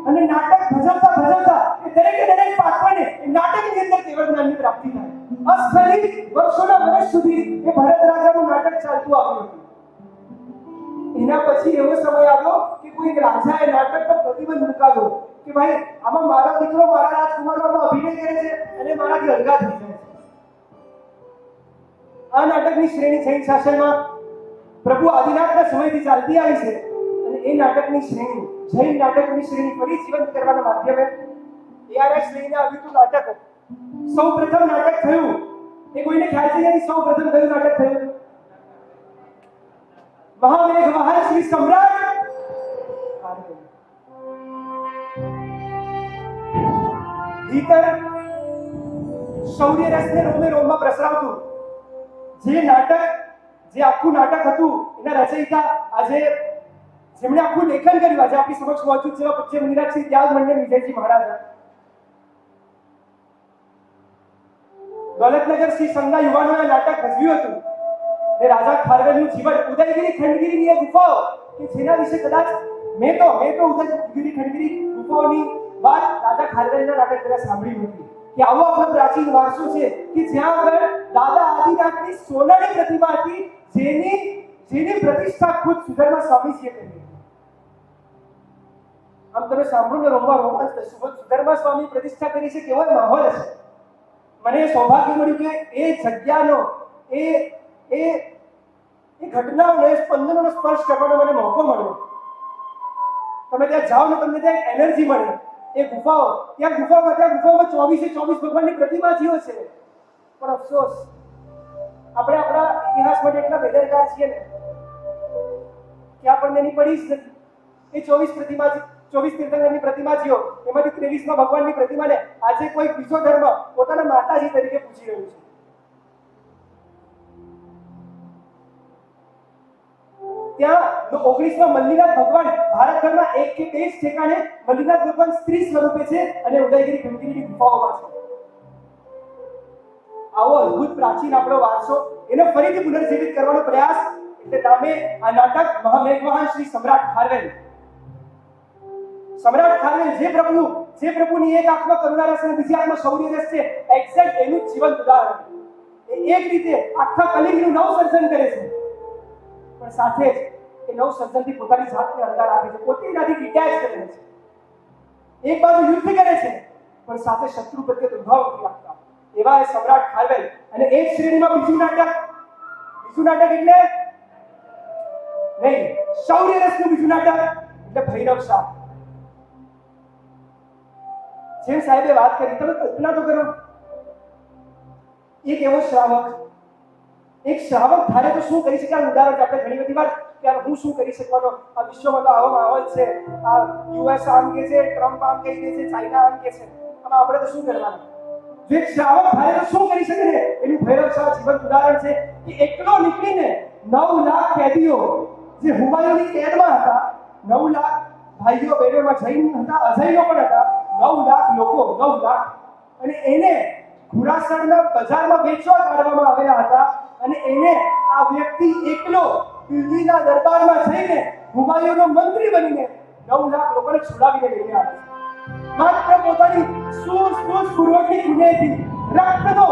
અને નાટક ભજવતા એ દરેક પાત્રને એ નાટકની અંદર કેવળ જ્ઞાનની પ્રાપ્તિ થાય. અસ્ખલિત વર્ષોના વર્ષ સુધી એ ભરત રાજાનું નાટક ચાલતું આવ્યું હતું. એના પછી એવો સમય આવ્યો કે કોઈ રાજાએ નાટક પર પ્રતિબંધ મૂકાવ્યો કે ભાઈ આમાં મારો દીકરો મારા રાજકુમારમાં અભિનય કરે છે અને મારાથી અલગા થઈ જાય છે. આ નાટકની શ્રેણી જૈન શાસનમાં પ્રભુ આદિનાથના સમયથી ચાલતી આવી છે, અને એ નાટકની શ્રેણી, જૈન નાટકની શ્રેણી ફરી જીવંત કરવાના માધ્યમે ARH લઈને આવ્યું હતું નાટક. સૌપ્રથમ નાટક થયું એ કોઈને ખ્યાલ છે કે સૌપ્રથમ કયું નાટક થયું? મહામેઘવાહન શ્રી સમ્રાટ ભીતર શૌર્ય રસને રોમે રોમમાં પ્રસરાવતું જે નાટક, જે આખું નાટક હતું, એના રચયિતા આજે જેમણે આખું લેખન કર્યું આજે આપણી સમક્ષ મોજૂદ છે પૂજ્ય મુનિરાજ શ્રી ત્યાગ મંડળ વિજયજી મહારાજ. દોલતનગર શ્રી સંઘના યુવાનોએ નાટક ભજવ્યું હતું. એ રાજા ખારવેલનું જીવન, ઉદયગીરી ખંડગીરીની એ ગુફાઓ કે જેના વિશે કદાચ મેં તો ઉદયગીરી ખંડગીરી ગુફાઓની વાત રાજા ખારવેલના નાટક દ્વારા સાંભળી હતી કે આવો આપણો પ્રાચીન વારસો છે કે જ્યાં આગળ દાદા આદિનાથની સોનાની પ્રતિમા હતી જેની પ્રતિષ્ઠા ખુદ સુધર્મા સ્વામીજીએ કરી. આમ તમે સાંભળો ને રોમાંચ થશે. સુધર્મા સ્વામી પ્રતિષ્ઠા કરી છે, કેવો માહોલ હશે. મને સૌભાગ્ય મળ્યું કે એ જગ્યાનો એ ઘટનાઓનો, એ સ્પંદનોનો સ્પર્શ કરવાનો મને મોકો મળ્યો. તમે ત્યાં જાઓ ને તમને ત્યાં એનર્જી મળે. એ ત્યાં ગુફાઓમાં 24 ભગવાનની પ્રતિમાજીઓ છે, પણ અફસોસ આપણે આપણા ઇતિહાસ માટે એટલા બેદરકાર છીએ ને કે આપણને એની પડી જ નથી. એ 24 તીર્થંકરની પ્રતિમાજીઓ, એમાંથી 23માં ભગવાનની પ્રતિમાને આજે કોઈ બીજો ધર્મ પોતાના માતાજી તરીકે પૂજી રહ્યું છે. ત્યાં 19માં મલ્લિનાથ ભગવાન ભારતભરમાં એક કે બે જ ઠેકાણે મલ્લિનાથ ભગવાન સ્ત્રી સ્વરૂપે છે અને ઉદયગીરી ખંડગીરીની ગુફાઓમાં છે. આવો અદ્ભુત પ્રાચીન આપણો વારસો એને ફરીથી પુનર્જીવિત કરવાનો પ્રયાસ, એટલે નામે આ નાટક મહામેઘવાહન શ્રી સમ્રાટ ખારવેલ. સમ્રાટ ખારવેલ જે પ્રભુની એક આંખમાં કરુણા રસ અને બીજી આંખમાં શૌર્ય રસ છે, એક્ઝેક્ટ એનું જીવંત ઉદાહરણ. એ એક રીતે આખા કલિંગનું નવ સર્જન કરે છે, પણ સાથે જ એ નવ સર્જનથી પોતાની જાતને અલગ રાખે છે, પોતે એનાથી ડિટેચ કરે છે. એક બાજુ યુદ્ધ કરે છે પણ સાથે શત્રુ પ્રત્યે દુર્ભાવ નથી રાખતા. એવા એ સમ્રાટ ખારવેલ. અને એક શ્રેણીમાં બીજું નાટક એટલે નહીં, શૌર્ય રસનું બીજું નાટક એટલે ભૈરવ શાહ. જેમ સાહેબે વાત કરી, તમે કલ્પના તો કરો, એક એવો શ્રાવક, એક શ્રાવક ધારે તો શું કરી શકે? આ ઉદાહરણ આપણે ઘણી બધી વાર કે હું શું કરી શકવાનો, આ વિશ્વમાં તો આવો માહોલ છે, આ યુએસ આમ કે છે, ટ્રમ્પ આમ કહી દે છે, ચાઇના આમ કે છે, આમાં આપણે તો શું કરવાનું? જે શ્રાવક ધારે તો શું કરી શકે ને, એનું ભૈરવ શાહ જીવંત ઉદાહરણ છે કે એકલો નીકળીને 9 લાખ કેદીઓ જે હુમાયુની કેદમાં હતા, 9 લાખ ભાઈઓ બહેનોમાં જૈન હતા, અજૈનો પણ હતા, 9 લાખ લોકો, 9 લાખ, અને એને ખુરાસાનના બજારમાં વેચવા કાઢવામાં આવેલા હતા, અને એને આ વ્યક્તિ એકલો દિલ્હીના દરબારમાં જઈને હુમાયુનો મંત્રી બનીને 9 લાખ લોકોને છોડાવીને લઈને આવે છે. માત્ર પોતાની સૂઝબૂઝ પૂર્વકની કુનેથી રક્તનો,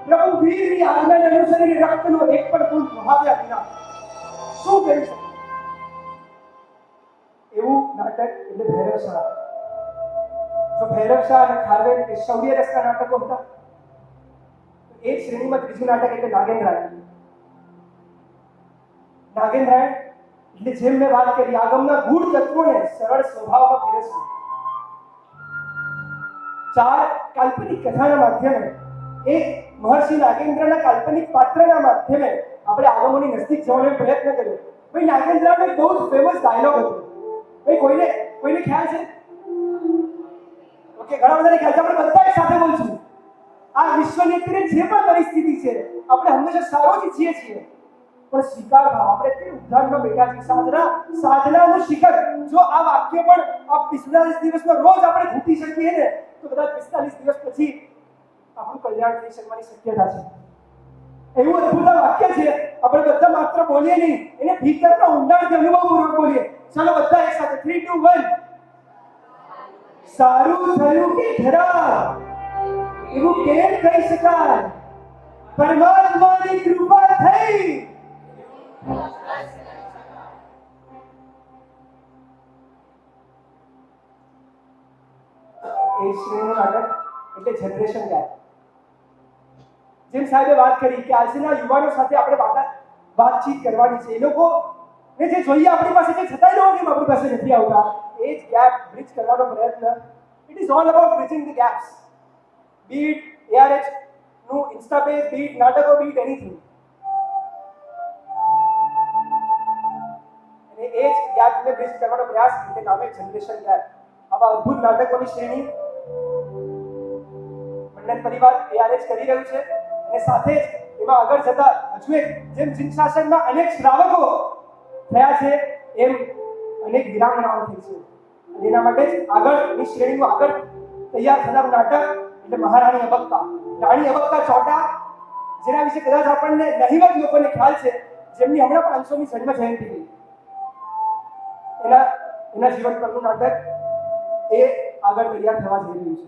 પ્રભુ વીરની આજ્ઞાને અનુસરીને રક્તનો એક પણ બૂંદ વહાવ્યા વિના શું કરી શકે? એવું નાટક એટલે ભૈરવ શાહ. જો ભૈરવ શાહ અને ખારવેલ એ શૌર્ય રસના નાટકો હતા, એ જ શ્રેણીમાં ત્રીજું નાટક એટલે નાગેન્દ્રાયણ. નાગેન્દ્રાયણ એટલે જેમ મેં વાત કરી, આગમના ગૂઢ તત્વોને સરળ સ્વભાવમાં પીરસવું. 4 કાલ્પનિક કથાના માધ્યમે, એક મહર્ષિ નાગેન્દ્રના કાલ્પનિક પાત્રના માધ્યમે આપણે આગમોની નજીક જવાનો પ્રયત્ન કર્યો. ભાઈ, નાગેન્દ્રનો બહુ જ ફેમસ ડાયલોગ હતો. ભાઈ, કોઈને ખ્યાલ છે? ઓકે, ઘણા બધાને ખ્યાલ છે. આપણે બધા એક સાથે બોલશું. આ વિશ્વની અત્યારે જે પણ પરિસ્થિતિ છે, આપણે હંમેશા સારો જ ઈચ્છીએ છીએ, પણ સ્વીકાર ભાવ, આપણે તે ઉદ્ધારમાં બેઠા છીએ. સાધનાનું શિખર. જો આ વાક્ય પણ આ 45 દિવસમાં રોજ આપણે ઘૂંટી શકીએ ને, તો કદાચ 45 દિવસ પછી આપણું કલ્યાણ થઈ શકવાની શક્યતા છે. એવું અદ્ભુત વાક્ય છે. આપણે બધા માત્ર બોલીએ નહીં, એને ભીતરના ઊંડાણથી અનુભવપૂર્વક બોલીએ. ચાલો બધા એક સાથે 3, 2, 1. સારું થયું કે ખરાબ એવું કેમ કહી શકાય? પરમાત્માની કૃપા થઈ. એ શ્રેણીનું નાટક એટલે જનરેશન ગેપ. જેમ સાહેબે વાત કરી કે આજના યુવાનો સાથે આપણે વાતચીત કરવાની છે, એ લોકો ને જે જોઈએ આપણી પાસે, જે છતાંય લોકો કેમ આપણી પાસે નથી આવતા, એ જ ગેપ બ્રિજ કરવાનો પ્રયત્ન. It is all about bridging the gaps. Bit ARH નું ઇન્સ્ટા પેજ, બીટ નાટકો, બીટ એનીથિંગ. અને એ જ ગેપને બ્રિજ કરવાનો પ્રયાસ એટલે નામે જનરેશન ગેપ. આવા અદ્ભુત નાટકોની શ્રેણી મંડન પરિવાર ARH કરી રહ્યું છે, અને સાથે જ એમાં આગળ જતા હજુ એક, જેમ જીન શાસનમાં અનેક શ્રાવકો થયા છે, એમ અનેક વિરાંગનાઓ થઈ છે. અને એના માટે જ આગળની શ્રેણીમાં આગળ તૈયાર થનારું નાટક એટલે મહારાણી અબક્કા. રાણી અબક્કા ચોટા, જેના વિશે કદાચ આપણને નહિવત લોકોને ખ્યાલ છે, જેમની હમણાં 500મી જન્મ જયંતિ થઈ. એના જીવન પરનું નાટક એ આગળ તૈયાર થવા જઈ રહ્યું છે.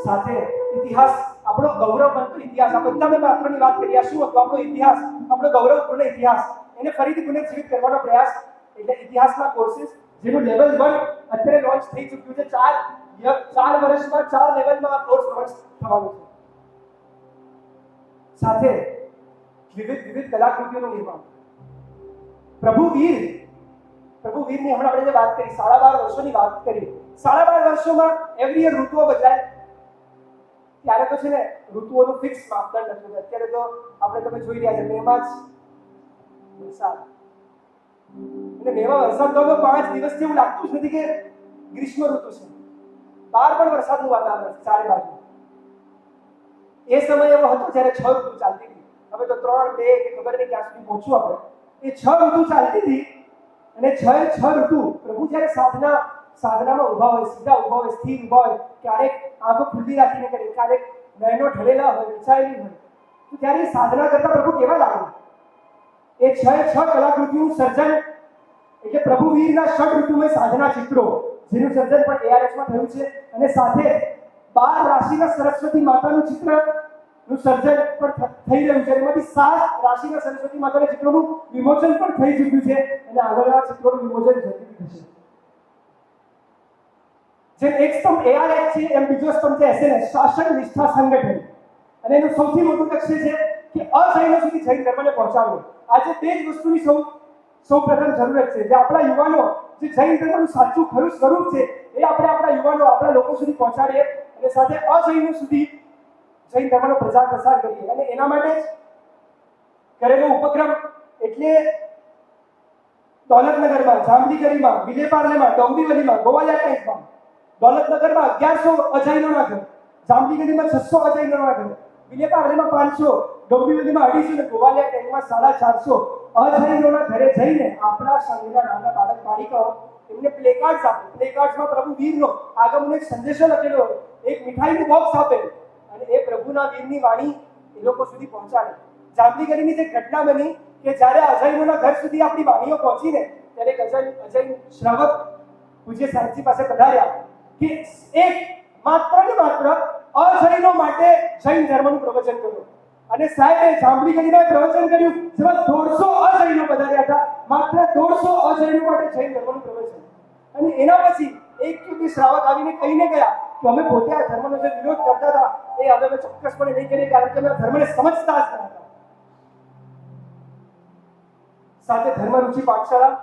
સાથે ઇતિહાસ, આપણો ગૌરવવંતો ઇતિહાસ, આ બધા મેં પાત્રોની વાત કરી. આ શું હતું? આપણો ઇતિહાસ, આપણો ગૌરવપૂર્ણ ઇતિહાસ, એને ફરીથી પુનર્જીવિત કરવાનો પ્રયાસ એટલે ઇતિહાસના કોર્સિસ, જેનું લેવલ 1 અત્યારે લોન્ચ થઈ ચૂક્યું છે. 4 વર્ષમાં 4 લેવલમાં આ કોર્સ લોન્ચ થવાનો છે. સાથે વિવિધ કલાકૃતિઓનું નિર્માણ. પ્રભુ વીરની હમણાં આપણે જે વાત કરી, 12.5 વર્ષોની વાત કરી. 12.5 વર્ષોમાં એવરી યર ઋતુઓ બદલાય. ત્યારે તો છે ને ઋતુઓનું ફિક્સ માપદંડ હતું. અત્યારે તો આપણે તમે જોઈ રહ્યા છે, મેમાં જ વરસાદ, અને મેમાં વરસાદ તો 5 દિવસ જેવું લાગતું જ નથી કે ગ્રીષ્મ ઋતુ છે. બહાર પણ વરસાદનું વાતાવરણ છે ચારે બાજુ. એ સમય એવો હતો જ્યારે 6 ઋતુ ચાલતી હતી. હવે તો 3, 2 કે ખબર નહીં ક્યાં સુધી પહોંચવું આપણે. એ 6 ઋતુ ચાલતી હતી, અને 6 ઋતુ પ્રભુ જ્યારે સાધનામાં ઉભા હોય, સીધા ઉભા હોય, સ્થિર ઉભા હોય, ક્યારેક આંખો ખુલ્લી રાખીને કરે, ક્યારેક નયનો ઢળેલા હોય, વિચારેલી હોય, તો ત્યારે સાધના કરતા પ્રભુ કેવા લાગે? એ 6 કલાકૃતિનું સર્જન એટલે પ્રભુ વીરના 6 ઋતુમય સાધના ચિત્રો, જેનું સર્જન પણ ARHમાં થયું છે. અને સાથે 12 રાશિના સરસ્વતી માતાનું ચિત્રનું સર્જન પણ થઈ રહ્યું છે. એમાંથી 7 રાશિના સરસ્વતી માતાના ચિત્રોનું વિમોચન પણ થઈ ચૂક્યું છે, અને આગળ આ ચિત્રોનું વિમોચન જલ્દી થશે. જેમ એક સ્તંભ ARH છે, એમ બીજો સ્તંભ છે SNS, શાસન નિષ્ઠા સંગઠન. અને એનું સૌથી મોટું લક્ષ્ય છે કે અજૈનો સુધી જૈન ધર્મને પહોંચાડવો. આજે તે જ વસ્તુની સૌ પ્રથમ જરૂરત છે. જે આપણા યુવાનો જે જૈન ધર્મનું સાચું ખરું સ્વરૂપ છે એ આપણે આપણા યુવાનો આપણા લોકો સુધી પહોંચાડીએ અને સાથે અજૈનો સુધી જૈન ધર્મનો પ્રચાર પ્રસાર કરીએ. અને એના માટે જ કરેલો ઉપક્રમ એટલે દૌલતનગરમાં, જામનગરમાં, વિલેપાર્લેમાં, ડોંગરીવલીમાં, ગોવાલિયા ટાઈપમાં, દૌલતનગરમાં 1100 અજૈનોના ઘર, જામનગરમાં 600 અજૈનોના ઘર, વિલેપાર્લેમાં 500, ડોંગરીવલીમાં 250 અને ગોવાલિયા ટાઈપમાં 450 અજૈનોના ઘરે જઈને આપણા સંઘના નાના બાળક બાળિકાઓ એમને પ્લેકાર્ડ્સ આપે. પ્લેકાર્ડ્સમાં પ્રભુ વીરનો આગમનો એક સંદેશો લખેલો હોય, એક મીઠાઈનું બોક્સ આપે અને એ પ્રભુના વીરની વાણી એ લોકો સુધી પહોંચાડે. જામનગરની જે ઘટના બની કે જ્યારે અજૈનોના ઘર સુધી આપણી વાણીઓ પહોંચીને ત્યારે અજૈન શ્રાવક પૂજ્ય સાહેબજી પાસે પધાર્યા કે એક માત્ર ને માત્ર અજૈનો માટે જૈન ધર્મનું પ્રવચન કર્યું. અને સાહેબે જામનગરમાં પ્રવચન કર્યું જેમાં 150 અજૈનો પધાર્યા હતા. માત્ર 150 અજૈનો માટે જૈન ધર્મનું પ્રવચન. અને એના પછી એક કે શ્રાવક આવીને કહીને ગયા કે અમે પોતે આ ધર્મનો જે વિરોધ કરતા હતા એ હવે અમે ચોક્કસપણે નહીં કરીએ કારણ કે અમે ધર્મને સમજતા જ ન હતા. સાથે ધર્મરુચિ પાઠશાળા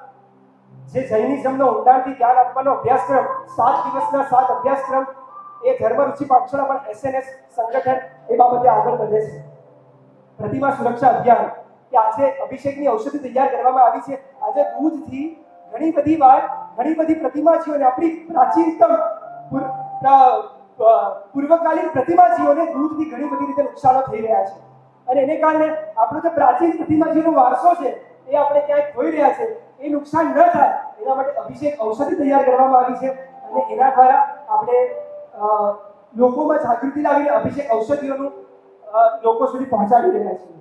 જે જૈનિઝમનો ઊંડાણથી જ્ઞાન આપવાનો અભ્યાસક્રમ 7 દિવસના 7 અભ્યાસક્રમ એ ધર્મરુચિ પાઠશાળા પણ એસએનએસ સંગઠન એ બાબતે આગળ વધે છે. પ્રતિમા સુરક્ષા અભિયાન કે આજે અભિષેકની ઔષધિ તૈયાર કરવામાં આવી છે. આજે દૂધથી ઘણી બધી પ્રતિમાજીઓને આપણી પ્રાચીનતમ પૂર્વકાલીન પ્રતિમાજીઓને દૂધથી ઘણી બધી રીતે નુકસાનો થઈ રહ્યા છે. અને એને કારણે આપણો જે પ્રાચીન પ્રતિમાજીનો વારસો છે એ આપણે ક્યાંક ખોઈ રહ્યા છે. એ નુકસાન ન થાય એના માટે અભિષેક ઔષધિ તૈયાર કરવામાં આવી છે અને એના દ્વારા આપણે લોકોમાં જાગૃતિ લાવીને અભિષેક ઔષધિઓનું લોકો સુધી પહોંચાડી રહ્યા છીએ.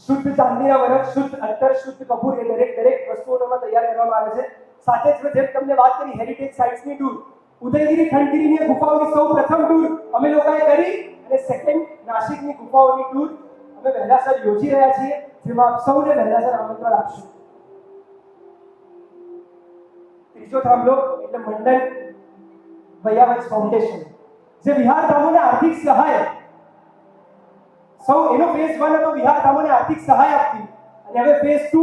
શુદ્ધ ચાંદીના વરખ, શુદ્ધ અત્તર, શુદ્ધ કપૂર એ દરેક વસ્તુઓમાં તૈયાર કરવામાં આવે છે. સાથે જ જેમ તમને વાત કરી હેરિટેજ સાઇટ્સની ટૂર, ઉદયગીરી ખંડગીરીની ગુફાઓની સૌ પ્રથમ ટૂર અમે લોકોએ કરી અને સેકન્ડ નાસિકની ગુફાઓની ટૂર અમે વહેલાસર યોજી રહ્યા છીએ જેમાં આપ સૌને વહેલાસર આમંત્રણ આપશું. ત્રીજો થાંભલો એટલે મંડન વૈયાવંશ ફાઉન્ડેશન જે વિહારધામોને આર્થિક સહાય એનો ફેઝ 1 હતો વિહારધામોને આર્થિક સહાય આપતી અને હવે ફેઝ 2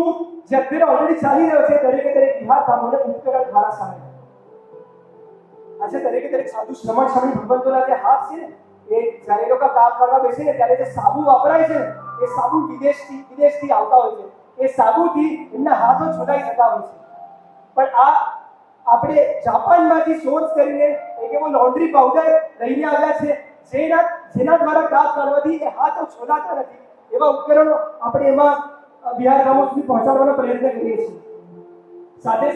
જે અત્યારે ઓલરેડી ચાલી રહ્યો છે દરેક વિહારધામોને ઉપકરણ દ્વારા સહાય. આજે દરેક સાધુ શ્રમણ ભગવંતોના જે હાથ છે એ જ્યારે લોકો કામ કરવા બેસે ને ત્યારે જે સાબુ વાપરાય છે એ સાબુ વિદેશથી આવતા હોય છે. એ સાબુથી એમના હાથો છોડાઈ જતા હોય છે. પણ આ આપણે જાપાનમાંથી સોર્સ કરીને એક એવો લોન્ડ્રી પાવડર લઈને આવ્યા છે જેના દ્વારા કામ કરવાથી એ હાથો છોડાતા નથી. એવા ઉપકરણો આપણે એમાં વિહારધામો સુધી પહોંચાડવાનો પ્રયત્ન કરીએ છીએ. સાથે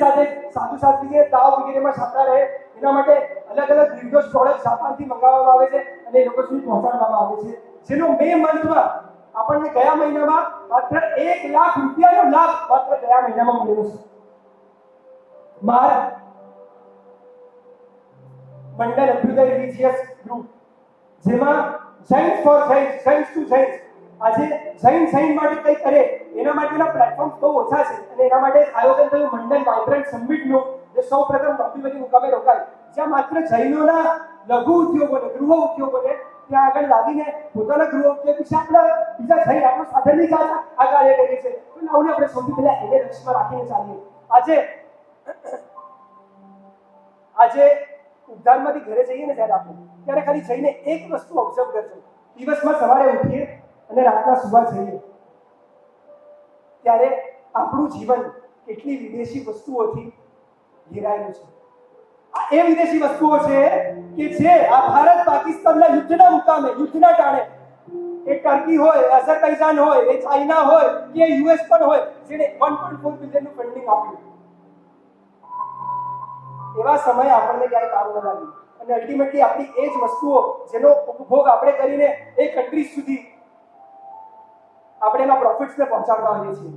સાધુ સાધ્વીને તાવ વગેરેમાં સાતા રહે એના માટે અલગ નિર્દોષ પ્રોડક્ટ જાપાનથી મંગાવવામાં આવે છે અને એ લોકો સુધી પહોંચાડવામાં આવે છે. જેનો મે મંથમાં આપણને ગયા મહિનામાં માત્ર 1 લાખ રૂપિયાનો લાભ માત્ર ગયા મહિનામાં મળ્યો છે. મંડળ અભ્યુદય રિલિજિયસ ગ્રુપ જેમાં જૈન્સ ફોર જૈન્સ, જૈન્સ ટુ જૈન્સ આજે જૈન માટે કંઈ કરે એના માટેના પ્લેટફોર્મ બહુ ઓછા છે અને એના માટે આયોજન થયું મંડળ વાઇબ્રન્ટ સમિટનું જે સૌપ્રથમ ડોંબીવલી મુકામે રોકાય જ્યાં માત્ર જૈનોના લઘુ ઉદ્યોગોને ગૃહ ઉદ્યોગોને ત્યાં આગળ લાવીને પોતાના ગૃહ ઉદ્યોગ વિશે આપણા બીજા જૈન આપણો સાધનની આ કાર્ય કરીએ છીએ. તો લાવને આપણે સૌથી પહેલા એને લક્ષ્યમાં રાખીને ચાલીએ. આજે ઉદ્યાનમાંથી ઘરે જઈએ ને ત્યારે આપણે ત્યારે ખાલી જઈને એક વસ્તુ ઓબ્ઝર્વ કરજો. દિવસમાં સવારે ઉઠીએ અને રાતના સુવા જઈએ ત્યારે આપણું જીવન કેટલી વિદેશી વસ્તુઓથી ઘેરાયેલું છે. આ એ વિદેશી વસ્તુઓ છે કે જે આ ભારત પાકિસ્તાનના યુદ્ધના મુકામે યુદ્ધના ટાણે એ ટર્કી હોય, અઝરબૈજાન હોય, એ ચાઇના હોય કે યુએસ પણ હોય જેને 1.4 બિલિયનનું ફંડિંગ આપ્યું. એવા સમયે આપણને ક્યાંય કામ ન લાગ્યું અને અલ્ટિમેટલી આપણી એ જ વસ્તુઓ જેનો ઉપભોગ આપણે કરીને એ કન્ટ્રીઝ સુધી આપણે એના પ્રોફિટ્સને પહોંચાડતા હોઈએ છીએ.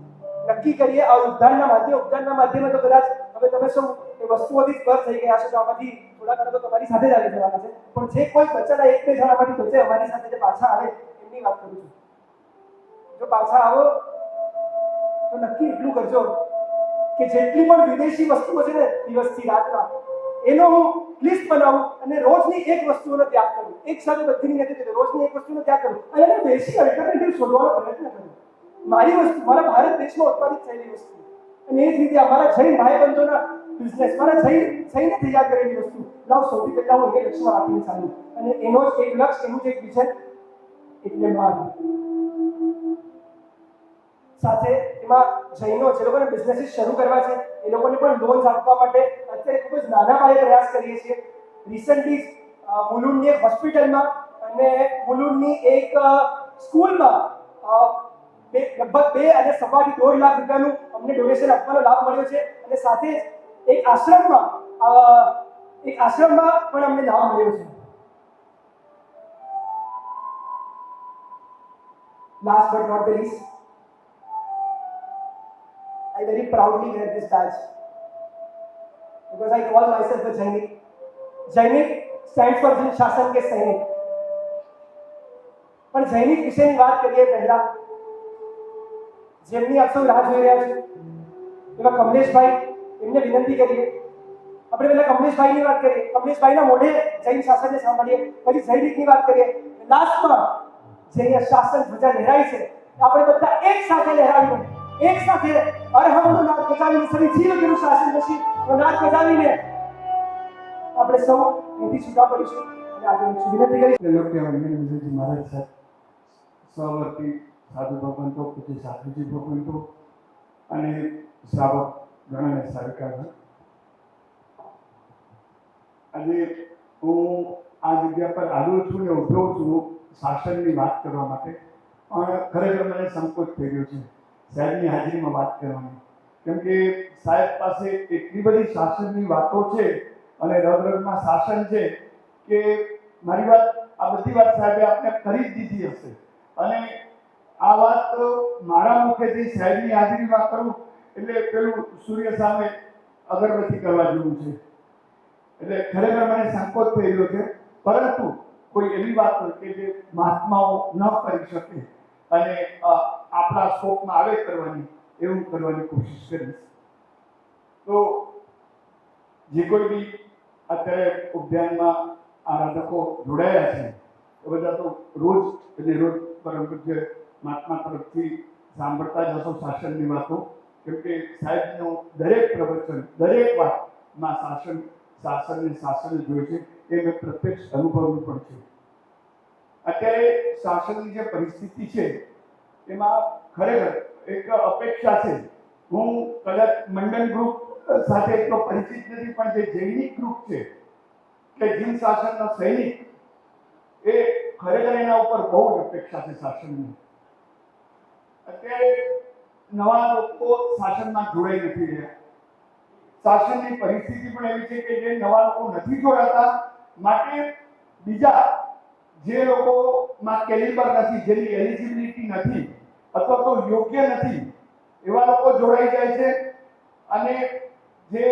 નક્કી કરીએ આ ઉદ્યાનના માધ્યમે તો કદાચ હવે તમે શું એ વસ્તુઓથી જ પર થઈ ગયા છો તો આમાંથી થોડા ઘણા તો તમારી સાથે જ આવી જવાના છે. પણ જે કોઈ બચેલા 1-2 જણામાંથી બચે અમારી સાથે જે પાછા આવે એમની વાત કરું છું. જો પાછા આવો તો નક્કી એટલું કરજો કે જેટલી પણ વિદેશી વસ્તુઓ છે ને દિવસથી રાતના એનો હું લિસ્ટ બનાવું અને રોજની એક વસ્તુનો ત્યાગ કરું. એક સાથે બધીની નથી કહેતો, રોજની એક વસ્તુનો ત્યાગ કરું અને એને બેસિક અલ્ટરનેટિવ શોધવાનો પ્રયત્ન કરું. મારી વસ્તુ, મારા ભારત દેશમાં ઉત્પાદિત થયેલી વસ્તુ અને એ જ રીતે અમારા જૈન ભાઈબંધોના બિઝનેસ, મારા જૈને તૈયાર કરેલી વસ્તુ લાવ, સૌથી પહેલા હું એ લક્ષ્ય રાખીને ચાલું અને એનો જ એક લક્ષ્ય, એનું જ એક વિઝન એટલે મારું. સાથે એમાં જૈનો જે લોકોને બિઝનેસીસ શરૂ કરવા છે એ લોકોને પણ લોન્સ આપવા માટે અત્યારે ખૂબ જ નાના પાયે પ્રયાસ કરીએ છીએ. રિસન્ટલી મુલુંડની એક હોસ્પિટલમાં અને મુલુંડની એક સ્કૂલમાં લગભગ 2 અને 1.5 લાખ રૂપિયાનું અમને ડોનેશન આપવાનો લાભ મળ્યો છે અને સાથે જ એક આશ્રમમાં પણ અમને લાભ મળ્યો છે. Last but not the least, I very proudly wear this badge because I call myself a Jainik. Jainik stands for जिन शासन के सैनिक. પણ જૈનિક વિશેની વાત કરીએ પહેલા જેમની આપ સૌ રાહ જોઈ રહ્યા છો એવા કમલેશભાઈ, એમને વિનંતી કરીએ. આપણે પહેલા કમલેશભાઈની વાત કરીએ, કમલેશભાઈના મોઢે જૈન શાસનને સાંભળીએ, પછી જૈનિકની વાત કરીએ. લાસ્ટમાં જે શાસન ધ્વજા લહેરાઈ છે આપણે બધા એક સાથે લહેરાવીને, એક સાથે અરહમનો નાદ બજાવીને, સभी જીવ ગુરુ શાસન પછી નાદ બજાવીને આપણે સૌ એથી છૂટા પડીશું અને આગળ વિનંતી કરીશ. વિજયજી મહારાજ સાહેબ, સહવર્તી સાધુ ભગવંતો, પૂજ્ય સાધુજી ભગવંતો અને શ્રાવક ગણ અને સારિકા. આજે હું આ જગ્યા પર આવ્યો છું ને ઉભો છું શાસનની વાત કરવા માટે, પણ ખરેખર મને સંકોચ થઈ ગયો છે સાહેબની હાજરીમાં વાત કરવાની. કેમ કે સાહેબ પાસે એટલી બધી શાસનની વાતો છે અને રગરગમાં શાસન છે કે મારી વાત, આ બધી વાત સાહેબે આપને કરી જ દીધી હશે. અને આ વાત મારા મુખેથી સાહેબની હાજરીમાં કરું એટલે પેલું સૂર્ય સામે અગરબત્તી કરવા જેવું છે. એટલે ખરેખર મને સંકોચ થઈ રહ્યો છે, પરંતુ કોઈ એવી વાત હોય કે જે મહાત્માઓ ન કરી શકે અને આપણા સ્કોપમાં આવે કરવાની, એવું કરવાની કોશિશ કરીશ. તો જે કોઈ બી અત્યારે ઉદ્યાનમાં આરાધકો જોડાયા છે એ બધા તો રોજ પરમ પૂજ્ય મહાત્મા તરફથી સાંભળતા જ હશો શાસનની વાતો. કેમ કે સાહેબનું દરેક પ્રવચન, દરેક વાતમાં શાસન જોઈએ છે, એ મેં પ્રત્યક્ષ અનુભવ્યું પણ છે. અત્યારે શાસનની જે પરિસ્થિતિ છે એમાં ખરેખર એક અપેક્ષા છે. હું કદાચ મંડન ગ્રુપ સાથે એટલો પરિચિત નથી, પણ જે જૈનિક ગ્રુપ છે કે જીન શાસનનો સૈનિક, એ ખરેખર એના ઉપર બહુ જ અપેક્ષા છે શાસનની. અત્યારે નવા લોકો શાસનમાં જોડાઈ નથી રહ્યા. શાસનની પરિસ્થિતિ પણ એવી છે કે જે નવા લોકો નથી જોડાતા, માટે બીજા જે લોકોમાં કેલિબર નથી, જેની એલિજિબિલિટી નથી અથવા તો યોગ્ય નથી, એવા લોકો જોડાઈ જાય છે. અને જે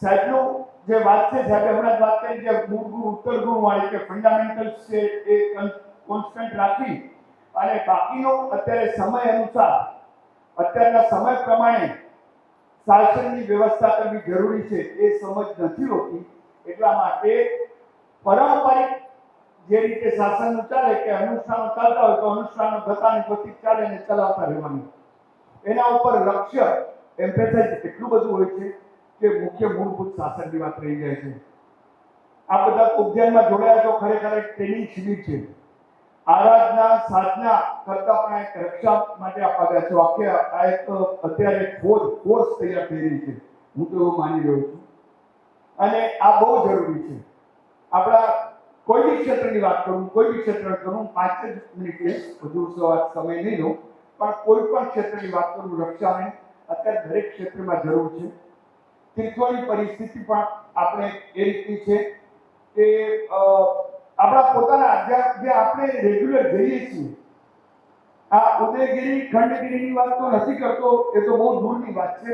સાહેબનું જે વાત છે, સાહેબે હમણાં જ વાત કરી, જે મૂળભૂત ઉત્તર ગુણ વાળી કે ફંડામેન્ટલ્સ છે એ કોન્સ્ટન્ટ રાખી અને બાકીનો અત્યારે સમય અનુસાર, અત્યારના સમય પ્રમાણે શાસનની વ્યવસ્થા કરવી જરૂરી છે, એ સમજ નથી હોતી. એટલા માટે પારંપરિક જે રીતે શાસન ચાલે કે અનુષ્ઠાનો ચાલતા હોય તો અનુષ્ઠાનો ગતાની ગતિ ચાલે ને ચલાવતા રહેવાનું. એના ઉપર લક્ષ્ય એમ્ફેસાઇઝ એટલું બધું હોય છે કે મુખ્ય મૂળભૂત શાસનની વાત રહી જાય છે. આ બધા ઉદ્યાનમાં જોડાયા તો ખરેખર એક ટ્રેનિંગ શિબિર છે. આરાધના સાધના કરતા પણ એક રક્ષા માટે આપ્યા છો. આખે આ એક અત્યારે ફોર્સ તૈયાર થઈ રહી છે, હું તો એવું માની રહ્યો છું. અને આ બહુ જરૂરી છે. આપણા કોઈ બી ક્ષેત્રની વાત કરું, કોઈ બી ક્ષેત્ર કરું, 5 જ મિનિટે, વધુ સમય નહીં લો, પણ કોઈ પણ ક્ષેત્રની વાત કરું, રક્ષાને અત્યારે દરેક ક્ષેત્રમાં જરૂર છે. તીર્થોની પરિસ્થિતિ પણ આપણે એ રીતની છે કે આપણા પોતાના જે આપણે રેગ્યુલર જઈએ છીએ, આ ઉદયગીરી ખંડગીરીની વાત તો નથી કરતો, એ તો બહુ દૂરની વાત છે.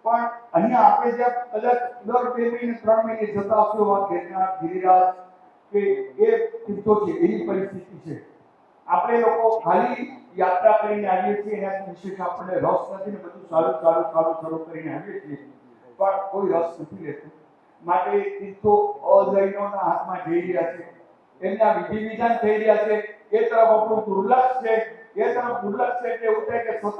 પણ અહીંયા આપણે જ્યાં કદાચ દર 2 મહિને 3 મહિને જતા હશો, ગિરનાર, ગિરિરાજ કે એ તીર્થો છે, એની પરિસ્થિતિ છે. આપણે લોકો ખાલી યાત્રા કરીને આવીએ છીએ, એનાથી વિશેષ આપણને રસ નથી ને બધું સારું કરીને આવીએ છીએ, પણ કોઈ રસ નથી લેતું. માટે તીર્થો અજૈનોના હાથમાં જઈ રહ્યા છે, એમના વિધિ વિધાન થઈ રહ્યા છે, એ તરફ આપણું દુર્લક્ષ છે. એ તરફ દુર્લક્ષ છે એટલે એવું થાય કે સતત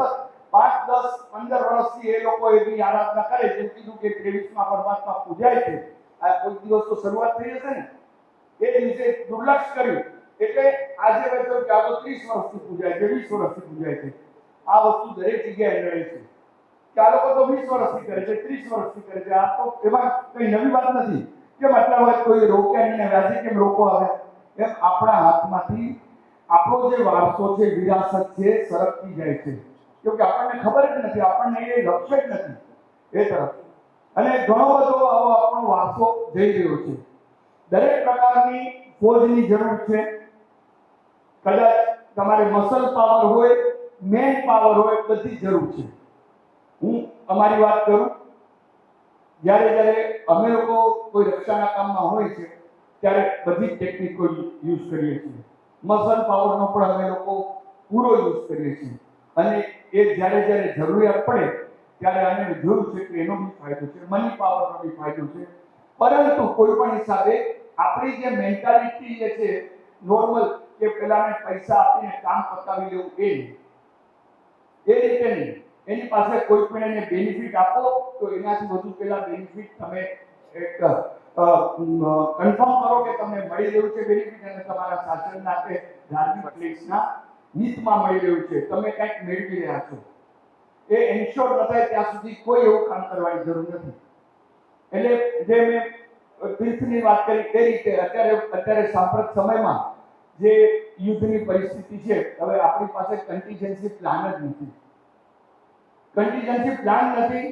5, 10, 15 વર્ષથી એ લોકો એની આરાધના કરે છે. કીધું કે 23માં પરમાત્મા પૂજાય છે, આ કોઈ દિવસ તો શરૂઆત થઈ હશે ને, એ દિવસે દુર્લક્ષ કર્યું એટલે આજે વેચો કે આ તો 30 વર્ષથી પૂજાય છે, 20 વર્ષથી પૂજાય છે. આ વસ્તુ દરેક જગ્યાએ રહે છે કે આ લોકો તો 20 વર્ષથી કરે છે, 30 વર્ષથી કરે છે. આ તો એમાં કઈ નવી વાત નથી કે મતલબ હોય કોઈ રોક્યા નહીં, વ્યાજે કેમ રોકો આવે. એમ આપણા હાથમાંથી આપણો જે વારસો છે, વિરાસત છે, સરકતી જાય છે, કેમકે આપણને ખબર જ નથી, આપણને એ લક્ષ્ય જ નથી એ તરફ. અને ઘણો બધો આવો આપણો વારસો જઈ રહ્યો છે. દરેક પ્રકારની ફોજની જરૂર છે. કદાચ તમારે મસલ પાવર હોય, મેન પાવર હોય, બધી જરૂર છે. હું અમારી વાત કરું, જ્યારે અમે લોકો કોઈ રક્ષાના કામમાં હોય છે ત્યારે બધી ટેકનિકો યુઝ કરીએ છીએ. મસલ પાવરનો પણ અમે લોકો પૂરો યુઝ કરીએ છીએ અને એ જ્યારે જરૂરિયાત પડે ત્યારે અમે જોયું છે કે એનો બી ફાયદો છે, મની પાવરનો બી ફાયદો છે. પરંતુ કોઈ પણ હિસાબે આપણી જે મેન્ટાલિટી જે છે નોર્મલ, કે પેલાને પૈસા આપીને કામ પતાવી લેવું, એ રીતે નહીં. એની પાસે કોઈ પણ એને બેનિફિટ આપો તો એનાથી વધુ પેલા બેનિફિટ તમે એક કન્ફર્મ કરો કે તમને મળી રહ્યું છે બેનિફિટ, અને તમારા શાસનના કે ધાર્મિક પ્લેસના હિતમાં મળી રહ્યું છે, તમે કંઈક મેળવી રહ્યા છો. એ એન્શ્યોર ન થાય ત્યાં સુધી કોઈ એવું કામ કરવાની જરૂર નથી. એટલે જે મેં તીર્થની વાત કરી તે રીતે અત્યારે સાંપ્રત સમયમાં જે યુદ્ધની પરિસ્થિતિ છે, હવે આપણી પાસે કન્ટીજન્સી પ્લાન જ નથી. કન્ટીજન્સી પ્લાન નથી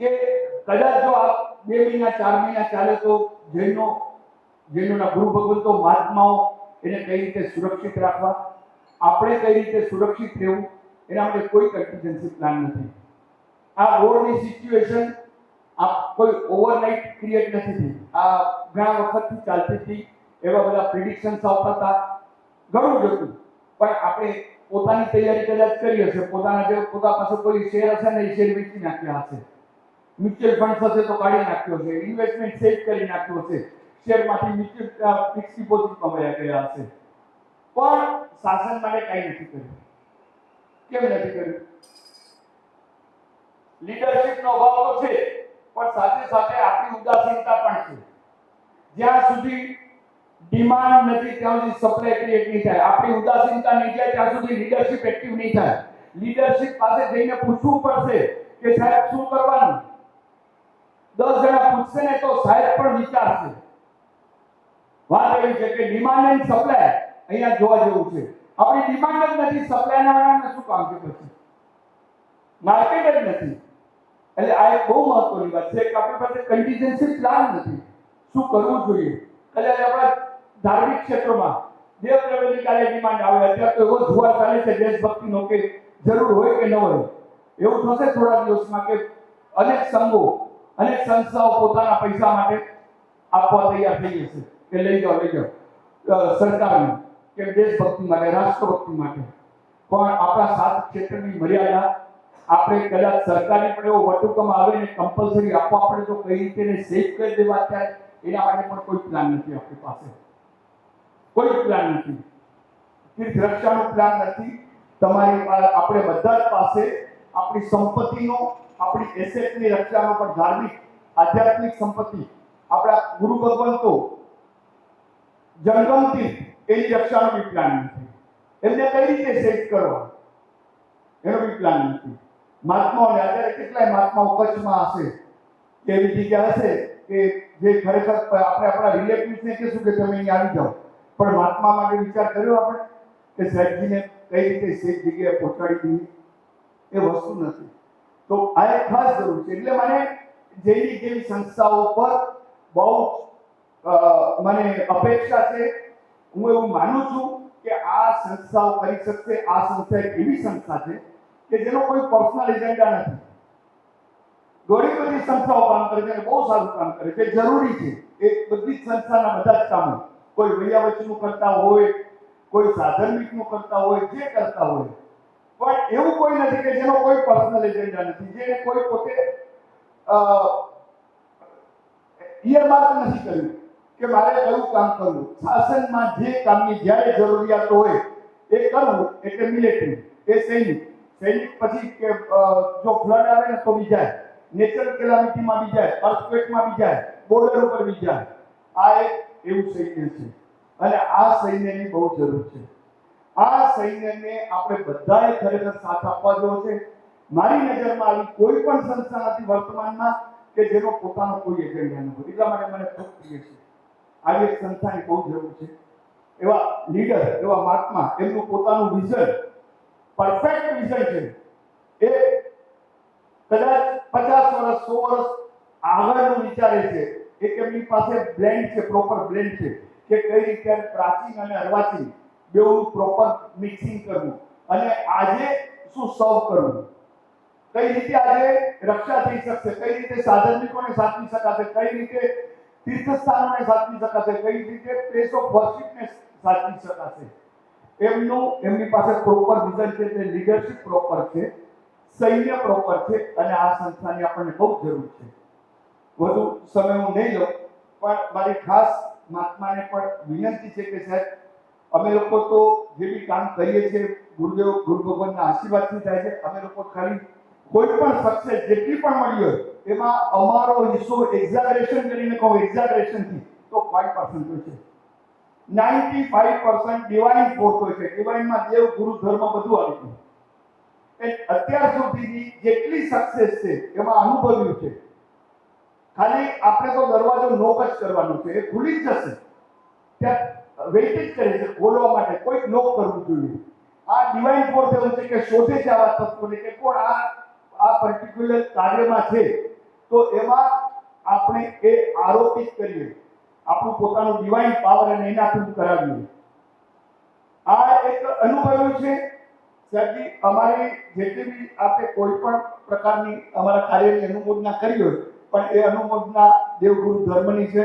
કે કદાચ જો આ 2 મહિના 4 મહિના ચાલે તો જૈનોના ગુરુ ભગવંતો મહાત્માઓ એને કઈ રીતે સુરક્ષિત રાખવા, આપણે કઈ રીતે સુરક્ષિત રહેવું, એના માટે કોઈ કન્ટીજન્સી પ્લાન નથી. આ વોરની સિચ્યુએશન આ કોઈ ઓવરનાઇટ ક્રિએટ નથી થઈ. આ ઘણા વખતથી ચાલતી હતી, એવા બધા પ્રિડિક્શન્સ આવતા હતા, ઘણું જ હતું. પણ આપણે પોતાની તૈયારી કદાચ કરી હશે, પોતા પાસે કોઈ શેર હશે ને, એ શેર વેચી નાખ્યા હશે, મ્યુચ્યુઅલ ફંડ હશે તો કાઢી નાખ્યો હશે, ઇન્વેસ્ટમેન્ટ સેવ કરી નાખ્યો હશે, શેરમાંથી મ્યુચ્યુઅલ ફિક્સ ડિપોઝિટમાં વયા ગયા હશે. પણ શાસન માટે કંઈ નથી કર્યું. કેમ નથી કર્યું? લીડરશિપનો અભાવ તો છે, પણ સાથે સાથે આપણી ઉદાસીનતા પણ છે. જ્યાં સુધી ડિમાન્ડ નથી ત્યાં સુધી સપ્લાય ક્રિએટ નહીં થાય. આપણી ઉદાસીનતા નહીં જાય ત્યાં સુધી લીડરશિપ એક્ટિવ નહીં થાય. લીડરશિપ પાસે જઈને પૂછવું પડશે કે સાહેબ શું કરવાનું. 10 જણા પૂછશે ને તો સાહેબ પણ વિચારશે. વાત એવી છે કે ડિમાન્ડ એન્ડ સપ્લાય અહીંયા જોવા જેવું છે. આપણી ડિમાન્ડ જ નથી, સપ્લાયના વાળાને શું કામ છે? પછી માર્કેટ જ નથી. એટલે આ એક બહુ મહત્વની વાત છે કે આપણી પાસે કન્ટીજન્સી પ્લાન નથી. શું કરવું જોઈએ? કદાચ આપણા ધાર્મિક ક્ષેત્રમાં દેવ પ્રવેલિકાને ડિમાન્ડ આવે, અત્યારે તો એવો જુવાર ચાલે છે દેશભક્તિનો કે જરૂર હોય કે ન હોય. એવું થશે થોડા દિવસમાં કે અનેક સંઘો, અનેક સંસ્થાઓ પોતાના પૈસા માટે આપવા તૈયાર થઈ જશે કે લઈ જાઓ સરકારને, કે દેશભક્તિ માટે, રાષ્ટ્રભક્તિ માટે. પણ આપણા 7 ક્ષેત્રની મર્યાદા, આપણે કદાચ સરકારી પણ એવો વટહુકમ આવે ને કમ્પલસરી આપવા પડે તો કઈ રીતે એને સેફ કરી દેવા થાય, એના માટે પણ કોઈ પ્લાન નથી આપણી પાસે. કોઈ પ્લાન નથી. તીર્થ રક્ષાનો પ્લાન નથી. તમારી આપણે બધા જ પાસે આપણી સંપત્તિનો, આપણી એસેટની રક્ષાનો પણ ધાર્મિક આધ્યાત્મિક સંપત્તિ, આપણા ગુરુ ભગવંતો જંગમ તીર્થ, એની રક્ષાનો બી પ્લાન નથી. એમને કઈ રીતે સેફ કરવા એનો બી પ્લાન નથી. મહાત્માઓને અત્યારે કેટલાય મહાત્માઓ કચ્છમાં હશે કે એવી જગ્યા હશે કે જે ખરેખર આપણે આપણા રિલેટિવ્સને કહેશું કે તમે અહીંયા આવી જાઓ, પણ મહાત્મા માટે વિચાર કર્યો આપણે કે સાહેબજીને કઈ રીતે સેફ જગ્યાએ પહોંચાડી દઈએ? એ વસ્તુ નથી. તો આ એક ખાસ જરૂર છે. એટલે મને જૈનિક જેવી સંસ્થાઓ પર બહુ મને અપેક્ષા છે. હું એવું માનું છું કે આ સંસ્થાઓ કરી શકશે. આ સંસ્થા એક એવી સંસ્થા છે કે જેનો કોઈ પર્સનલ એજન્ડા નથી. ઘણી બધી સંસ્થાઓ કામ કરે છે અને બહુ સારું કામ કરે છે, જરૂરી છે. એ બધી જ સંસ્થાના બધા જ કામો, કોઈ વૈયાવચનું કરતા હોય, કોઈ સાધર્મિકનું કરતા હોય, જે કરતા હોય, પણ એવું કોઈ નથી કે જેનો કોઈ પર્સનલ એજન્ડા નથી, જેને કોઈ પોતે ઇયરમાર્ક નથી કર્યું કે મારે કયું કામ કરવું. શાસનમાં જે કામની જ્યારે જરૂરિયાત હોય એ કરવું એટલે મિલિટરી, એ સૈનિક. સૈનિક પછી કે જો ફ્લડ આવે ને તો બી જાય, નેચરલ કેલામિટીમાં બી જાય, અર્થક્વેકમાં બી જાય, બોર્ડર ઉપર બી જાય. આ એક એવું સૈન્ય છે અને આ સૈન્યની બહુ જરૂર છે. આ સૈન્યને આપણે બધાએ ખરેખર સાથ આપવા જેવો છે. મારી નજરમાં આવી કોઈ પણ સંસ્થા નથી વર્તમાનમાં કે જેનો પોતાનો કોઈ એજન્ડા ન હોય. એટલા માટે મને ખૂબ પ્રિય છે. આવી એક સંસ્થાની બહુ જરૂર છે. એવા લીડર, એવા મહાત્મા, એમનું પોતાનું વિઝન, પરફેક્ટ વિઝન છે. એ કદાચ 50 વર્ષ 100 વર્ષ આગળનું વિચારે છે. એક એમની પાસે બ્લેન્ડ છે, પ્રોપર બ્લેન્ડ છે કે કઈ રીતે પ્રાચીન અને અર્વાચીન બેઉનું પ્રોપર મિક્સિંગ કરવું અને આજે શું સર્વ કરવું, કઈ રીતે આજે રક્ષા થઈ શકશે, કઈ રીતે સાધનિકોને સાચવી શકાશે, કઈ રીતે તીર્થસ્થાનોને સાચવી શકાશે, કઈ રીતે પ્લેસ ઓફ વર્શિપને સાચવી શકાશે. એમની પાસે પ્રોપર વિઝન છે, તે લીડરશિપ પ્રોપર છે, સૈન્ય પ્રોપર છે અને આ સંસ્થાની આપણને બહુ જરૂર છે. વધુ સમય હું નહીં લઉં, પણ મારી ખાસ મહાત્માને પણ વિનંતી છે કે સાહેબ, અમે લોકો તો જે બી કામ કરીએ છીએ ગુરુદેવ ગુરુ ભગવાનના આશીર્વાદથી થાય છે. અમે લોકો ખાલી કોઈ પણ સક્સેસ જેટલી પણ મળી હોય એમાં અમારો હિસ્સો એક્ઝાગરેશન કરીને કહું, એક્ઝાગરેશનથી તો 5% હોય છે. 95% ડિવાઇન ફોર્સ હોય છે. ડિવાઇનમાં દેવ, ગુરુ, ધર્મ બધું આવે છે. અત્યાર સુધીની જેટલી સક્સેસ છે એમાં અનુભવ્યું છે. ખાલી આપણે તો દરવાજો નોક જ કરવાનો છે, એ ખુલી જ જશે. ત્યાં વેઇટ જ કરે છે ખોલવા માટે, કોઈક નોક કરવું જોઈએ. આ ડિવાઇન ફોર્સ એવું છે કે શોધે છે આવા તત્વોને કે કોણ આ પર્ટિક્યુલર કાર્યમાં છે, તો એમાં આપણે એ આરોપિત કરીએ, આપણું પોતાનું ડિવાઇન પાવર અને એનાથી કરાવીએ. આ એક અનુભવ્યું છે સાહેબજી. અમારી જેટલી બી આપણે કોઈ પણ પ્રકારની અમારા કાર્યની અનુમોદના કરી હોય, પણ એ અનુમોદના દેવગુરુ ધર્મની છે.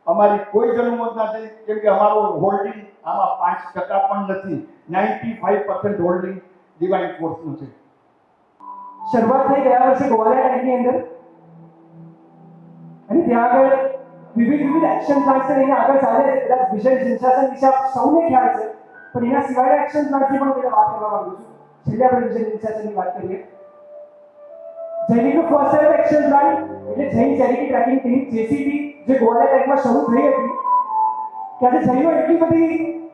અમારી કોઈ જ અનુમોદના નથી, કેમ કે અમારો હોલ્ડિંગ આમાં 5% પણ નથી. 95% હોલ્ડિંગ ડિવાઇન ફોર્સનું છે. શરૂઆત થઈ ગયા વર્ષે ગોવાલિયા ટાઈમની અંદર અને ત્યાં આગળ વિવિધ એક્શન પ્લાન્સ લઈને આગળ ચાલે. કદાચ વિષય સિંચાસન વિશે આપ સૌને ખ્યાલ છે, પણ એના સિવાયના એક્શન પ્લાન્સની પણ હું વાત કરવા માંગુ છું. છેલ્લે આપણે વિષય સિંચાસનની વાત કરીએ. જૈનિકનું ફર્સ્ટ એવર એક્શન પ્લાન એટલે જૈન ચેરિટી ટ્રેકિંગ ટીમ જેસીટી, જે ગોવાલિયા ટાઈમમાં શરૂ થઈ હતી. ત્યારે જૈનો એટલી બધી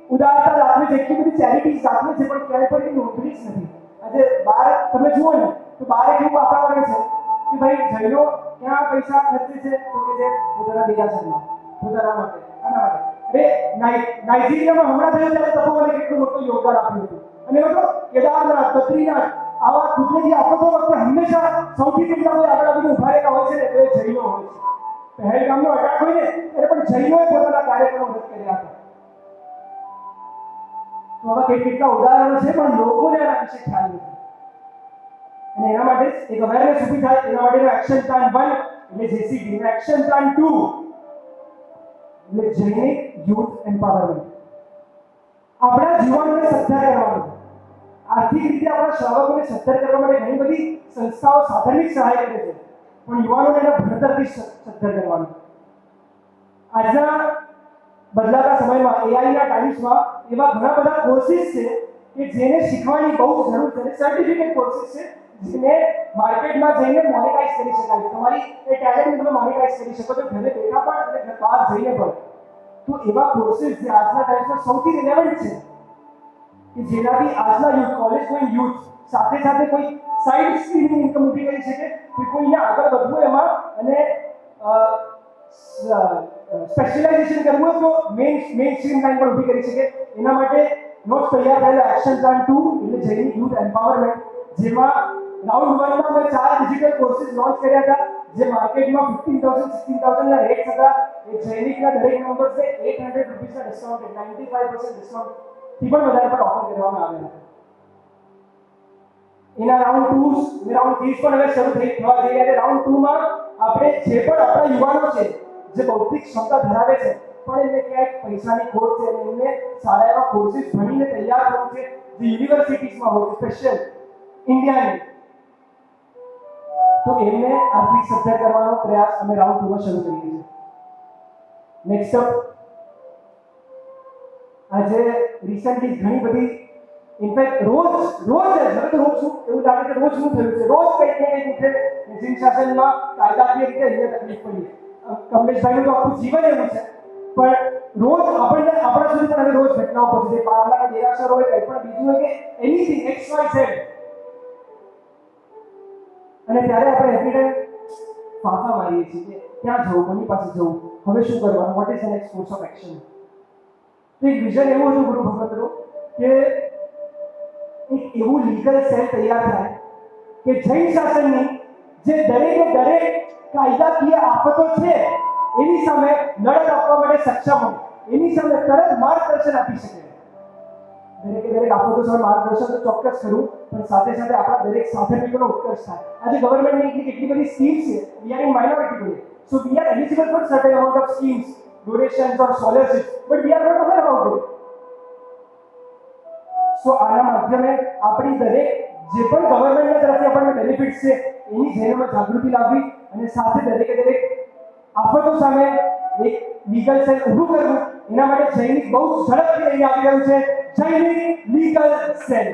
ઉદારતા દાખવે છે, એટલી બધી ચેરિટીઝ દાખવે છે, પણ ક્યાંય પણ એ નોંધણી જ નથી. આજે બહાર તમે જુઓ ને તો બહાર એક એવું વાતાવરણ છે કે ભાઈ જૈનો ક્યાં પૈસા ખર્ચે છે, તો કે જે પોતાના દેરાસરમાં, પોતાના માટે, આના માટે. નાઇજીરિયામાં હમણાં થયું ત્યારે તપોવને કેટલું મોટું યોગદાન આપ્યું હતું. અને એ તો કેદારનાથ, બદ્રીનાથ આવા કુદરતી આફતો વખતે હંમેશા સૌથી પહેલા કોઈ આગળ આવીને ઉભા રહેતા હોય છે ને, તો એ જૈનો હોય છે. પહેલગામનો અટેક હોય ને ત્યારે પણ જૈનોએ પોતાના કાર્યક્રમો રદ કર્યા હતા. તો આવા કેટલા ઉદાહરણો છે, પણ લોકોને આના વિશે ખ્યાલ નથી. અને એના માટે એક અવેરનેસ ઊભી થાય, એના માટેનો એક્શન પ્લાન 1 એટલે જેસીબી, અને એક્શન પ્લાન 2 એટલે જૈનિક યુથ એમ્પાવરમેન્ટ. આપણા જીવનને સદ્ધર કરવાનું, આર્થિક રીતે આપણા શ્રાવકોને સદ્ધર કરવા માટે ઘણી બધી સંસ્થાઓ સાધનિક સહાય કરે છે, પણ યુવાનોને એના ભણતરથી સદ્ધર કરવાનું. આજના બદલાતા સમયમાં એઆઈના ટાઈમ્સમાં એવા ઘણા બધા કોર્સિસ છે કે જેને શીખવાની બહુ જરૂર છે. સર્ટિફિકેટ કોર્સિસ છે જેને માર્કેટમાં જઈને મોનેટાઇઝ કરી શકાય છે. તમારી એ ટેલેન્ટ તમે મોનેટાઇઝ કરી શકો છો ઘરે બેઠા પણ અને બહાર જઈને પણ. તો એવા કોર્સિસ જે આજના ટાઈમમાં સૌથી રિલેવન્ટ છે કે જેનાથી આજના યુથ, કોલેજ ગોઈંગ યુથ સાથે સાથે કોઈ સાઇડ સ્ટ્રીમની ઇન્કમ ઊભી કરી શકે કે કોઈને આગળ વધવું એમાં અને સ્પેશિયલાઇઝેશન કરવું હોય તો મેઇન સ્ટ્રીમ લાઈન પણ ઊભી કરી શકે. એના માટે નોટ તૈયાર થયેલા એક્શન પ્લાન 2 એટલે જૈનિક યુથ એમ્પાવરમેન્ટ, જેમાં રાઉન્ડ 1 માં મેં 4 ડિજિટલ કોર્સિસ લોન્ચ કર્યા હતા, જે માર્કેટમાં 15,000 16,000 ના રેટ હતા. એ જૈનિકના દરેક મેમ્બર્સને ₹800 ના ડિસ્કાઉન્ટ, 95% ડિસ્કાઉન્ટ થી પણ વધારે પર ઓફર કરવામાં આવ્યા હતા. એના રાઉન્ડ 2 અને રાઉન્ડ 3 પણ હવે શરૂ થવા જઈ રહ્યા છે. રાઉન્ડ 2 માં આપણે જે પણ આપણા યુવાનો છે જે બૌદ્ધિક ક્ષમતા ધરાવે છે પણ એમને ક્યાંક પૈસાની ખોટ છે અને એમને સારા એવા કોર્સિસ ભણીને તૈયાર થવું છે, જે યુનિવર્સિટીઝમાં હોય છે સ્પેશિયલ ઇન્ડિયાની, તો એમને આર્થિક સદ્ધર કરવાનો પ્રયાસ અમે રાઉન્ડ 2 માં શરૂ કરીએ છીએ. નેક્સ્ટ અપ, આજે રિસેન્ટલી ઘણી બધી ઇનફેક્ટ રોજ હવે તો રોજ શું એવું લાગે કે રોજ શું થયું છે, રોજ કંઈક ને કંઈક ઉઠે જીન શાસનમાં કાયદાકીય રીતે અહીંયા તકલીફ પડી. કમલેશભાઈનું તો આખું જીવન એવું છે, પણ રોજ આપણને આપણા સુધી પણ હવે રોજ ઘટનાઓ પહોંચે છે. પાર્લાના દેરાસર હોય, કંઈ પણ બીજું હોય કે એનીથિંગ XYZ, અને ત્યારે આપણે એવરીડે ફાંફા મારીએ છીએ કે ક્યાં જવું, કોની પાસે જવું, હવે શું કરવાનું, what is the next course of action. તો એક વિઝન એવું હતું ગુરુ ભગવતનું કે એક એવું લીગલ સેલ તૈયાર થાય કે જૈન શાસનની જે દરેક કાયદાકીય આફતો છે એની સામે લડત આપવા માટે સક્ષમ હોય, એની સામે તરત માર્ગદર્શન આપી શકે. દરેક આફતો સામે માર્ગદર્શન તો ચોક્કસ કરવું, પણ સાથે સાથે આપણા દરેક સાધનિકોનો ઉત્કર્ષ થાય. આજે ગવર્મેન્ટની કેટલી બધી સ્કીમ્સ છે, we are in minority today, so we are eligible four certain amount of schemes, donations or scholarships, but we are not aware about it. So આના માધ્યમે આપણી દરેક જે પણ ગવર્મેન્ટના તરફથી આપણને બેનિફિટ્સ છે એની જેનામાં જાગૃતિ લાવવી, અને સાથે દરેક આફતો સામે એક લીગલ સેલ ઊભું કરવું. એના માટે જૈનિક બહુ ઝડપથી અહીં આવી રહ્યું છે, Jainik legal cell.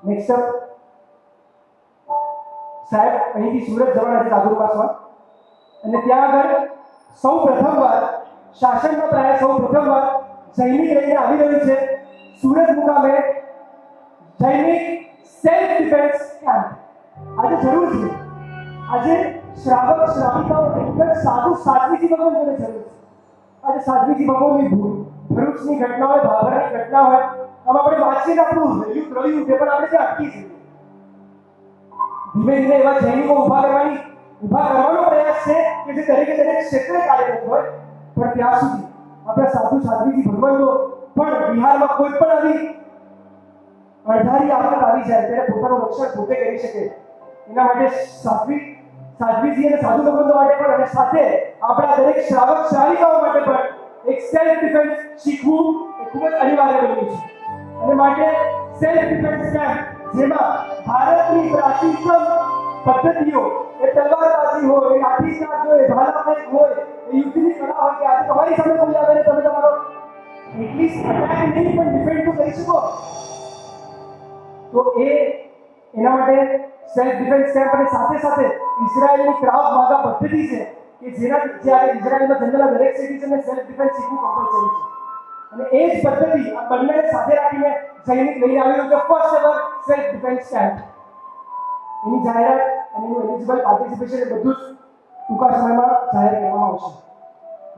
Next up, સાહેબ અહીંથી સુરત જવાના છે સાધુપાસમાં, અને ત્યાં આગળ સૌ પ્રથમવાર શાસનમાં પ્રાય સૌ પ્રથમવાર જૈનિક લઈને આવી રહ્યું છે સુરત મુકામે જૈનિક સેલ્ફ ડિફેન્સ કેમ્પ. આજે જરૂર છે, આજે શ્રાવક શ્રાવિકાઓ એકદમ સાધ્વીજી ભગવાન જોડે જરૂર છે. આજે સાધ્વીજી ભગવાનની ભરૂચની ઘટના હોય, ભાભરની ઘટના હોય, આમ આપણે વાંચીને આપણું રહ્યું છે, પણ આપણે ત્યાં અટકી છીએ. ધીમે ધીમે એવા જૈનિકો ઊભા કરવાનો પ્રયાસ છે કે જે દરેક ક્ષેત્રે કાર્યરત હોય, પણ ત્યાં સુધી આપણા સાધ્વીજી ભગવાન પણ બિહારમાં કોઈ પણ આવી અણધારી આફત આવી જાય ત્યારે પોતાનું રક્ષણ પોતે કરી શકે. એના માટે સાધ્વીજી અને સાધુ ભગવંતો માટે પણ, અને સાથે આપણા દરેક શ્રાવક શ્રાવિકાઓ માટે પણ એક સેલ્ફ ડિફેન્સ શીખવું એ ખૂબ જ અનિવાર્ય બન્યું છે. અને માટે સેલ્ફ ડિફેન્સ કેમ્પ, જેમાં ભારતની પ્રાચીનતમ પદ્ધતિઓ, એ તલવારબાજી હોય, એ લાઠીચાર્જ હોય, ભાલાફેંક હોય, એ યુદ્ધની કલા હોય, કે આજે તમારી સામે કોઈ આવે ને તમે તમારો એટલીસ્ટ અટેક નહીં પણ ડિફેન્ડ તો કરી શકો. તો એના માટે સેલ્ફ ડિફેન્સ કેમ્પ, અને સાથે સાથે ઇઝરાયલની ક્રાવ માગા પદ્ધતિ છે કે જેનાથી આજે ઇઝરાયલમાં જન્મેલા દરેક સિટીઝનને સેલ્ફ ડિફેન્સ શીખવું કમ્પલસરી છે. અને એ જ પદ્ધતિ આ બંનેને સાથે રાખીને સૈનિક લઈને આવ્યું છે first ever self defence camp. એની જાહેરાત અને એનું એલિજિબલ પાર્ટિસિપેશન એ બધું જ ટૂંકા સમયમાં જાહેર કરવામાં આવશે.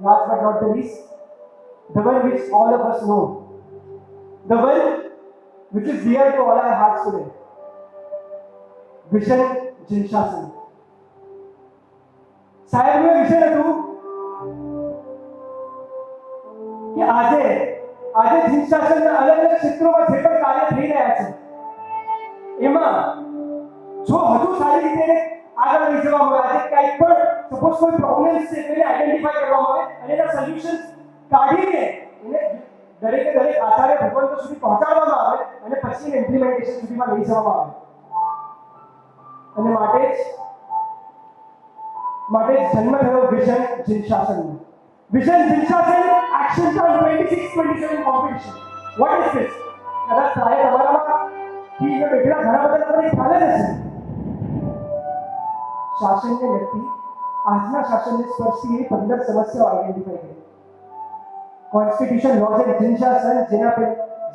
Last but not the least, the one which all of us know, the one which is dear to all our hearts today, વિષન જીન શાસન. સાહેબનું વિષય હતું કે આજે જીન શાસનના અલગ ક્ષેત્રોમાં જે પણ કાર્ય થઈ રહ્યા છે એમાં જો હજુ સારી રીતે આગળ લઈ જવામાં આવે, આજે કંઈ પણ સપોઝ કોઈ પ્રોબ્લેમ્સ છે તેને આઈડેન્ટિફાઈ કરવામાં આવે અને એના સોલ્યુશન્સ કાઢીને એને દરેક આચાર્ય ભગવંતો સુધી પહોંચાડવામાં આવે અને પછી ઇમ્પ્લિમેન્ટેશન સુધીમાં લઈ જવામાં આવે. અને માટે જ જન્મ થયો વિઝન જીન શાસનનો. વિઝન જીન શાસન action plan 26-27 competition. What is this? કદાચ પ્રાય તમારામાં થી બેઠેલા ઘણા બધા તમને ખ્યાલ જ હશે. શાસનને લગતી આજના શાસનને સ્પર્શતી એવી 15 સમસ્યાઓ આઈડેન્ટિફાઈ કરી. કોન્સ્ટિટ્યુશન, લોઝ એન્ડ જીન શાસન,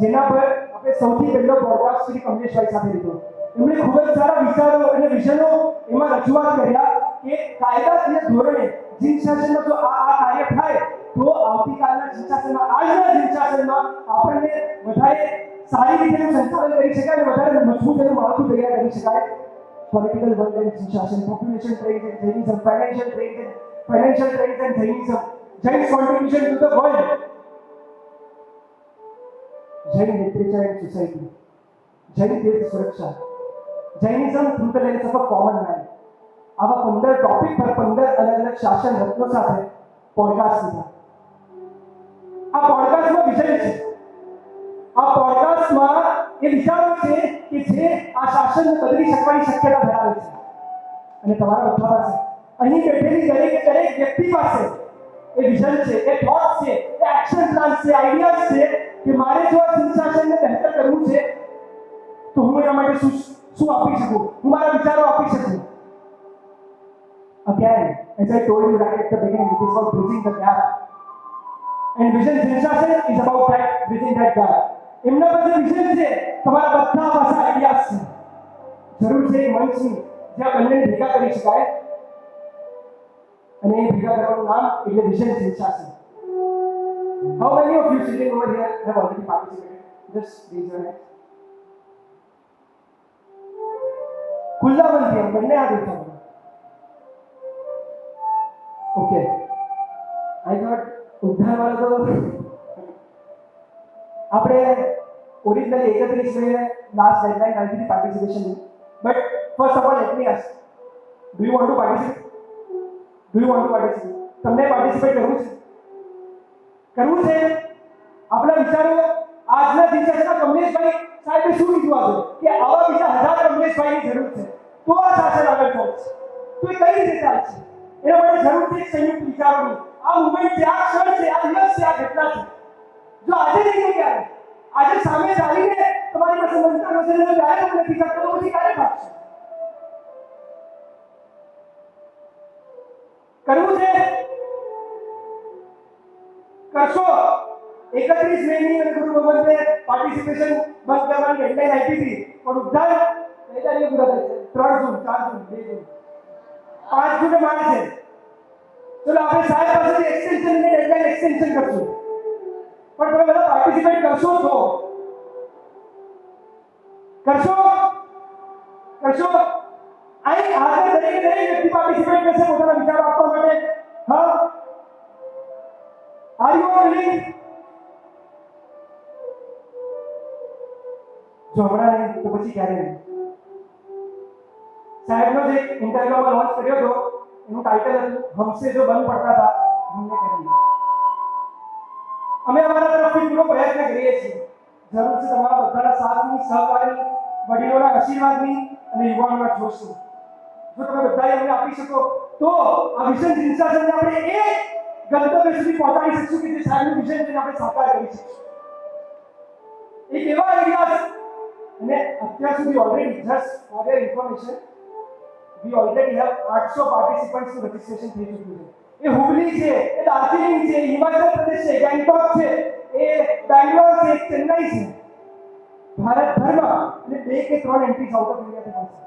જેના પર આપણે સૌથી પહેલો પોડકાસ્ટ શ્રી કમલેશભાઈ સાથે લીધો. એમણે ખૂબ જ સારા વિચારો અને વિઝનો એમાં રજૂઆત કર્યા કે કાયદાકીય ધોરણે જીન શાસનમાં જો આ કાર્ય થાય તો આવતીકાલના જીન શાસનમાં, આજના જીન શાસનમાં આપણને વધારે સારી રીતે સંચાલન કરી શકાય અને વધારે મજબૂત એનું માળખું તૈયાર કરી શકાય. પોલિટિકલ વર્લ્ડ એન્ડ જીન શાસન, population trend and Jainism, financial trend and Jainism, Jain contribution to the world, Jain literature and society, Jain તીર્થ સુરક્ષા, Jainism through the lens of a common man. આવા 15 ટોપિક પર 15 અલગ શાસન રત્નો સાથે પોડકાસ્ટ લીધા. આ પોડકાસ્ટમાં વિષય છે, આ પોડકાસ્ટમાં એ વિચારો છે કે જે આ શાસનને બદલી શકવાની શક્યતા ધરાવે છે. અને તમારા બધા પાસે અહીં બેઠેલી દરેક વ્યક્તિ પાસે એ વિઝન છે, એ થોટ છે, એ એક્શન પ્લાન છે, આઈડિયાઝ છે કે મારે જો આ સંશાસનને બહેતર કરવું છે તો હું એના માટે શું આપી શકું, હું મારા વિચારો આપી શકું. Again, as I told you right at the beginning, it is about bridging the gap. And vision Sinshasan is about that, bridging that gap. એમના પાસે વિઝન છે, તમારા બધા પાસે આઈડિયાઝ છે. જરૂર છે એક મંચની જ્યાં બંનેને ભેગા કરી શકાય અને એ ભેગા કરવાનું નામ એટલે vision Sinshasan. How many of you sitting over here have already participated? Just raise your hands. ખુલ્લા બંધ થયા બંને આ દેખો. ઓકે, આઈ થોટ ઉદ્ધાર વાળા તો આપણે ઓરિજિનલી 31 મે લાસ્ટ ડેડલાઇન આવી હતી participation. But first of all let me ask, do you want to participate? તમને પાર્ટિસિપેટ કરવું છે? આપણા વિચારો આજના દિવસના કમલેશભાઈ સાહેબે શું કીધું આજે કે આવા બીજા 1000 કમલેશભાઈની જરૂર છે તો આ શાસન આગળ ચાલશે. તો એ કઈ રીતે ચાલશે? એના માટે જરૂર છે સંયુક્ત વિચારોની. આ મુવમેન્ટ છે, આ ક્ષણ છે, આ દિવસ છે, આ ઘટના છે. જો આજે નહીં તો ક્યારે? આજે સામે ચાલીને તમારી પાસે મંત્ર હશે ને ત્યારે તમે નથી કરતો તો પછી ક્યારે થશે? કરવું છે? કરશો. 31 મેની અને ગુરુ ભગવંતે પાર્ટિસિપેશન બંધ કરવાની ડેડલાઇન આપી હતી પણ ઉદ્ધાર કઈ તારીખે પૂરા થાય છે? 3 જૂન, 4 જૂન, 2 જૂન, 5 જૂને માને છે. ચલો આપણે સાહેબ પાસેથી એક્સટેન્શન ની ડેડલાઇન એક્સટેન્શન કરશું પણ તમે બધા પાર્ટિસિપેટ કરશો તો કરશો અહીં આગળ દરેક વ્યક્તિ પાર્ટિસિપેટ કરશે પોતાના વિચારો આપવા માટે. હા, આર યુ વિલિંગ? જો હમણાં નહીં તો પછી ક્યારે નહીં? સાહેબનો જે ઇન્ટરવ્યુમાં લોન્ચ કર્યો હતો એનું ટાઇટલ હતું હમસે જો બન પડતા હતા हमने कर लिया. અમે અમારા તરફથી પૂરો પ્રયત્ન કરીએ છીએ. જરૂર છે તમારા બધાના સાથની, સહકારની, વડીલોના આશીર્વાદની અને યુવાનોના જોશની. જો તમે બધાએ અમને આપી શકો તો આ વિઝન Sinshasanને આપણે એ ગંતવ્ય સુધી પહોંચાડી શકશું કે જે સાહેબનું વિઝન છે આપણે સાકાર કરી શકશું. એક એવા આઈડિયાઝ અને અત્યાર સુધી already just for your information we already have 800 participants નું રજીસ્ટ્રેશન થઈ ચૂક્યું છે. એ હુબલી છે, એ દાર્જિલિંગ છે, હિમાચલ પ્રદેશ છે, ગેંગટોક છે, એ બેંગ્લોર છે, ચેન્નઈ છે. ભારતભરમાં અને 2 કે 3 એન્ટ્રીઝ આઉટ ઓફ ઇન્ડિયાથી મળશે.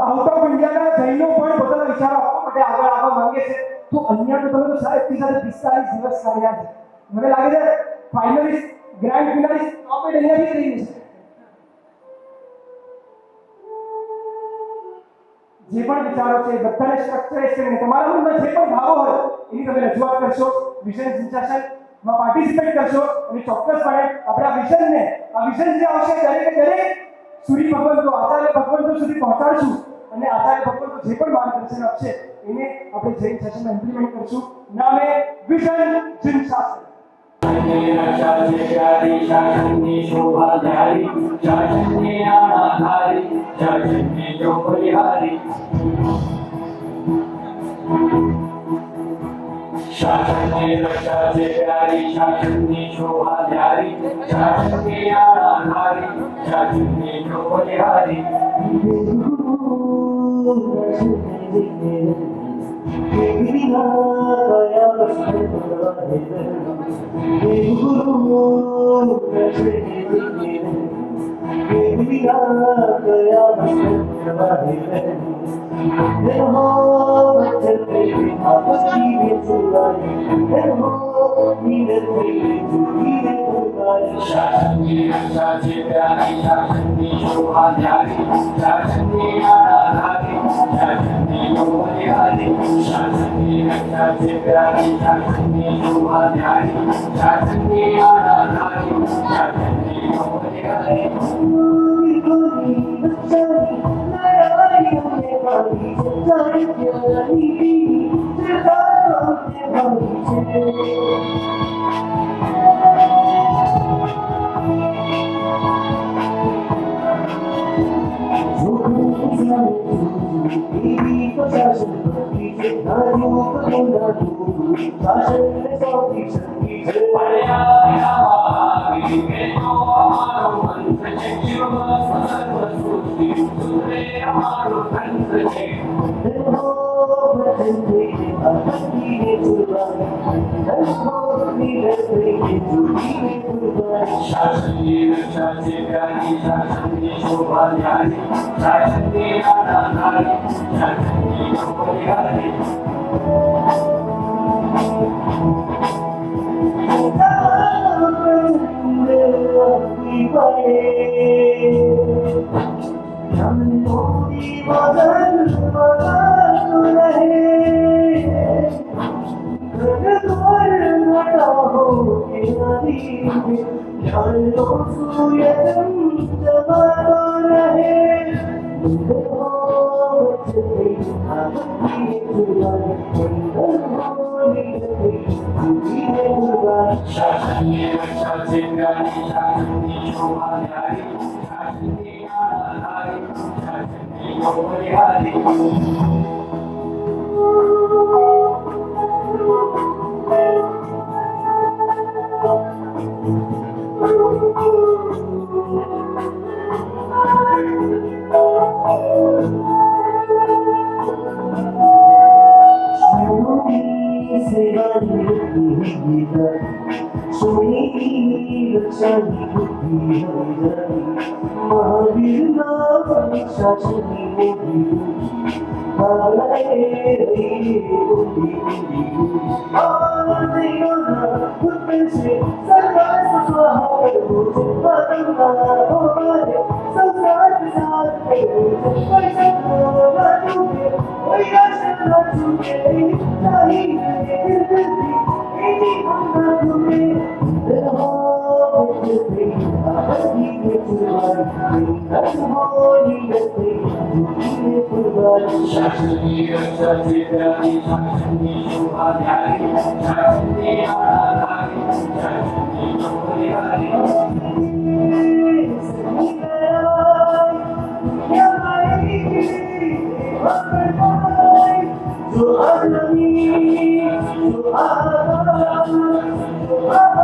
આઉટ ઓફ ઇન્ડિયાના જૈનો પણ પોતાના વિચારો આપવા માટે આગળ આવવા માંગે છે. તો અહીંયા તો તમે તો સાહેબની સાથે 45 દિવસ કાઢ્યા છે. મને લાગે છે ફાઇનલિસ્ટ, ગ્રાન્ડ ફિનાલિસ્ટ આપણે અહીંયાથી થઈ જશે. જે પણ વિચારો છે બધાને સ્ટ્રક્ચરાઇઝ કરીને તમારા મનમાં જે પણ ભાવો હોય એની તમે રજૂઆત કરશો, વિઝન Sinshasanમાં પાર્ટિસિપેટ કરશો અને ચોક્કસપણે આપણે આ વિઝન જે આવશે દરેક સૂર્ય ભગવંતો, આચાર્ય ભગવંતો સુધી પહોંચાડશું અને આચાર્ય ભગવંતો જે પણ માર્ગદર્શન આપશે એને આપણે જૈન સેશનમાં ઇમ્પ્લિમેન્ટ કરશું. નામે વિઝન Sinshasan. શાસનની શોભા ધારી, શાસનની આણા ધારી, શાસનની ચોપડી હારી. શાસનની રક્ષા છે પ્યારી, શાસનની શોભા ધારી, શાસનની આણા ધારી, શાસનની ચોપડી હારી. શાસનની રક્ષા છે પ્યારી, શાસનની શોભા ધારી, શાસનની આણા ધારી, શાસનની ચોપડી હારી. શાસનની રક્ષા છે પ્યારી, શાસનની શોભા ધારી, શાસનની આણા ધારી, શાસનની ચોપડી હારી. Ini passion pati nayu kena tu passion ne soti sati Paraya Mahaviri Keto Amaro Mantra Shiva Sarva Suti Sure Amaro Mantra ho bhajante apni ne kurban ho ni rate judi ne kurban Shashani Rakshati Vyani Shashani Shobhadyani Shashani Ananari Shashani Shobhadyani Shashani Rakshati Vyani Shashani Shobhadyani Shashani Ananari Shashani Shobhadyani Shashani Rakshati Vyani Shashani Shobhadyani Shashani Ananari Shashani Shobhadyani जो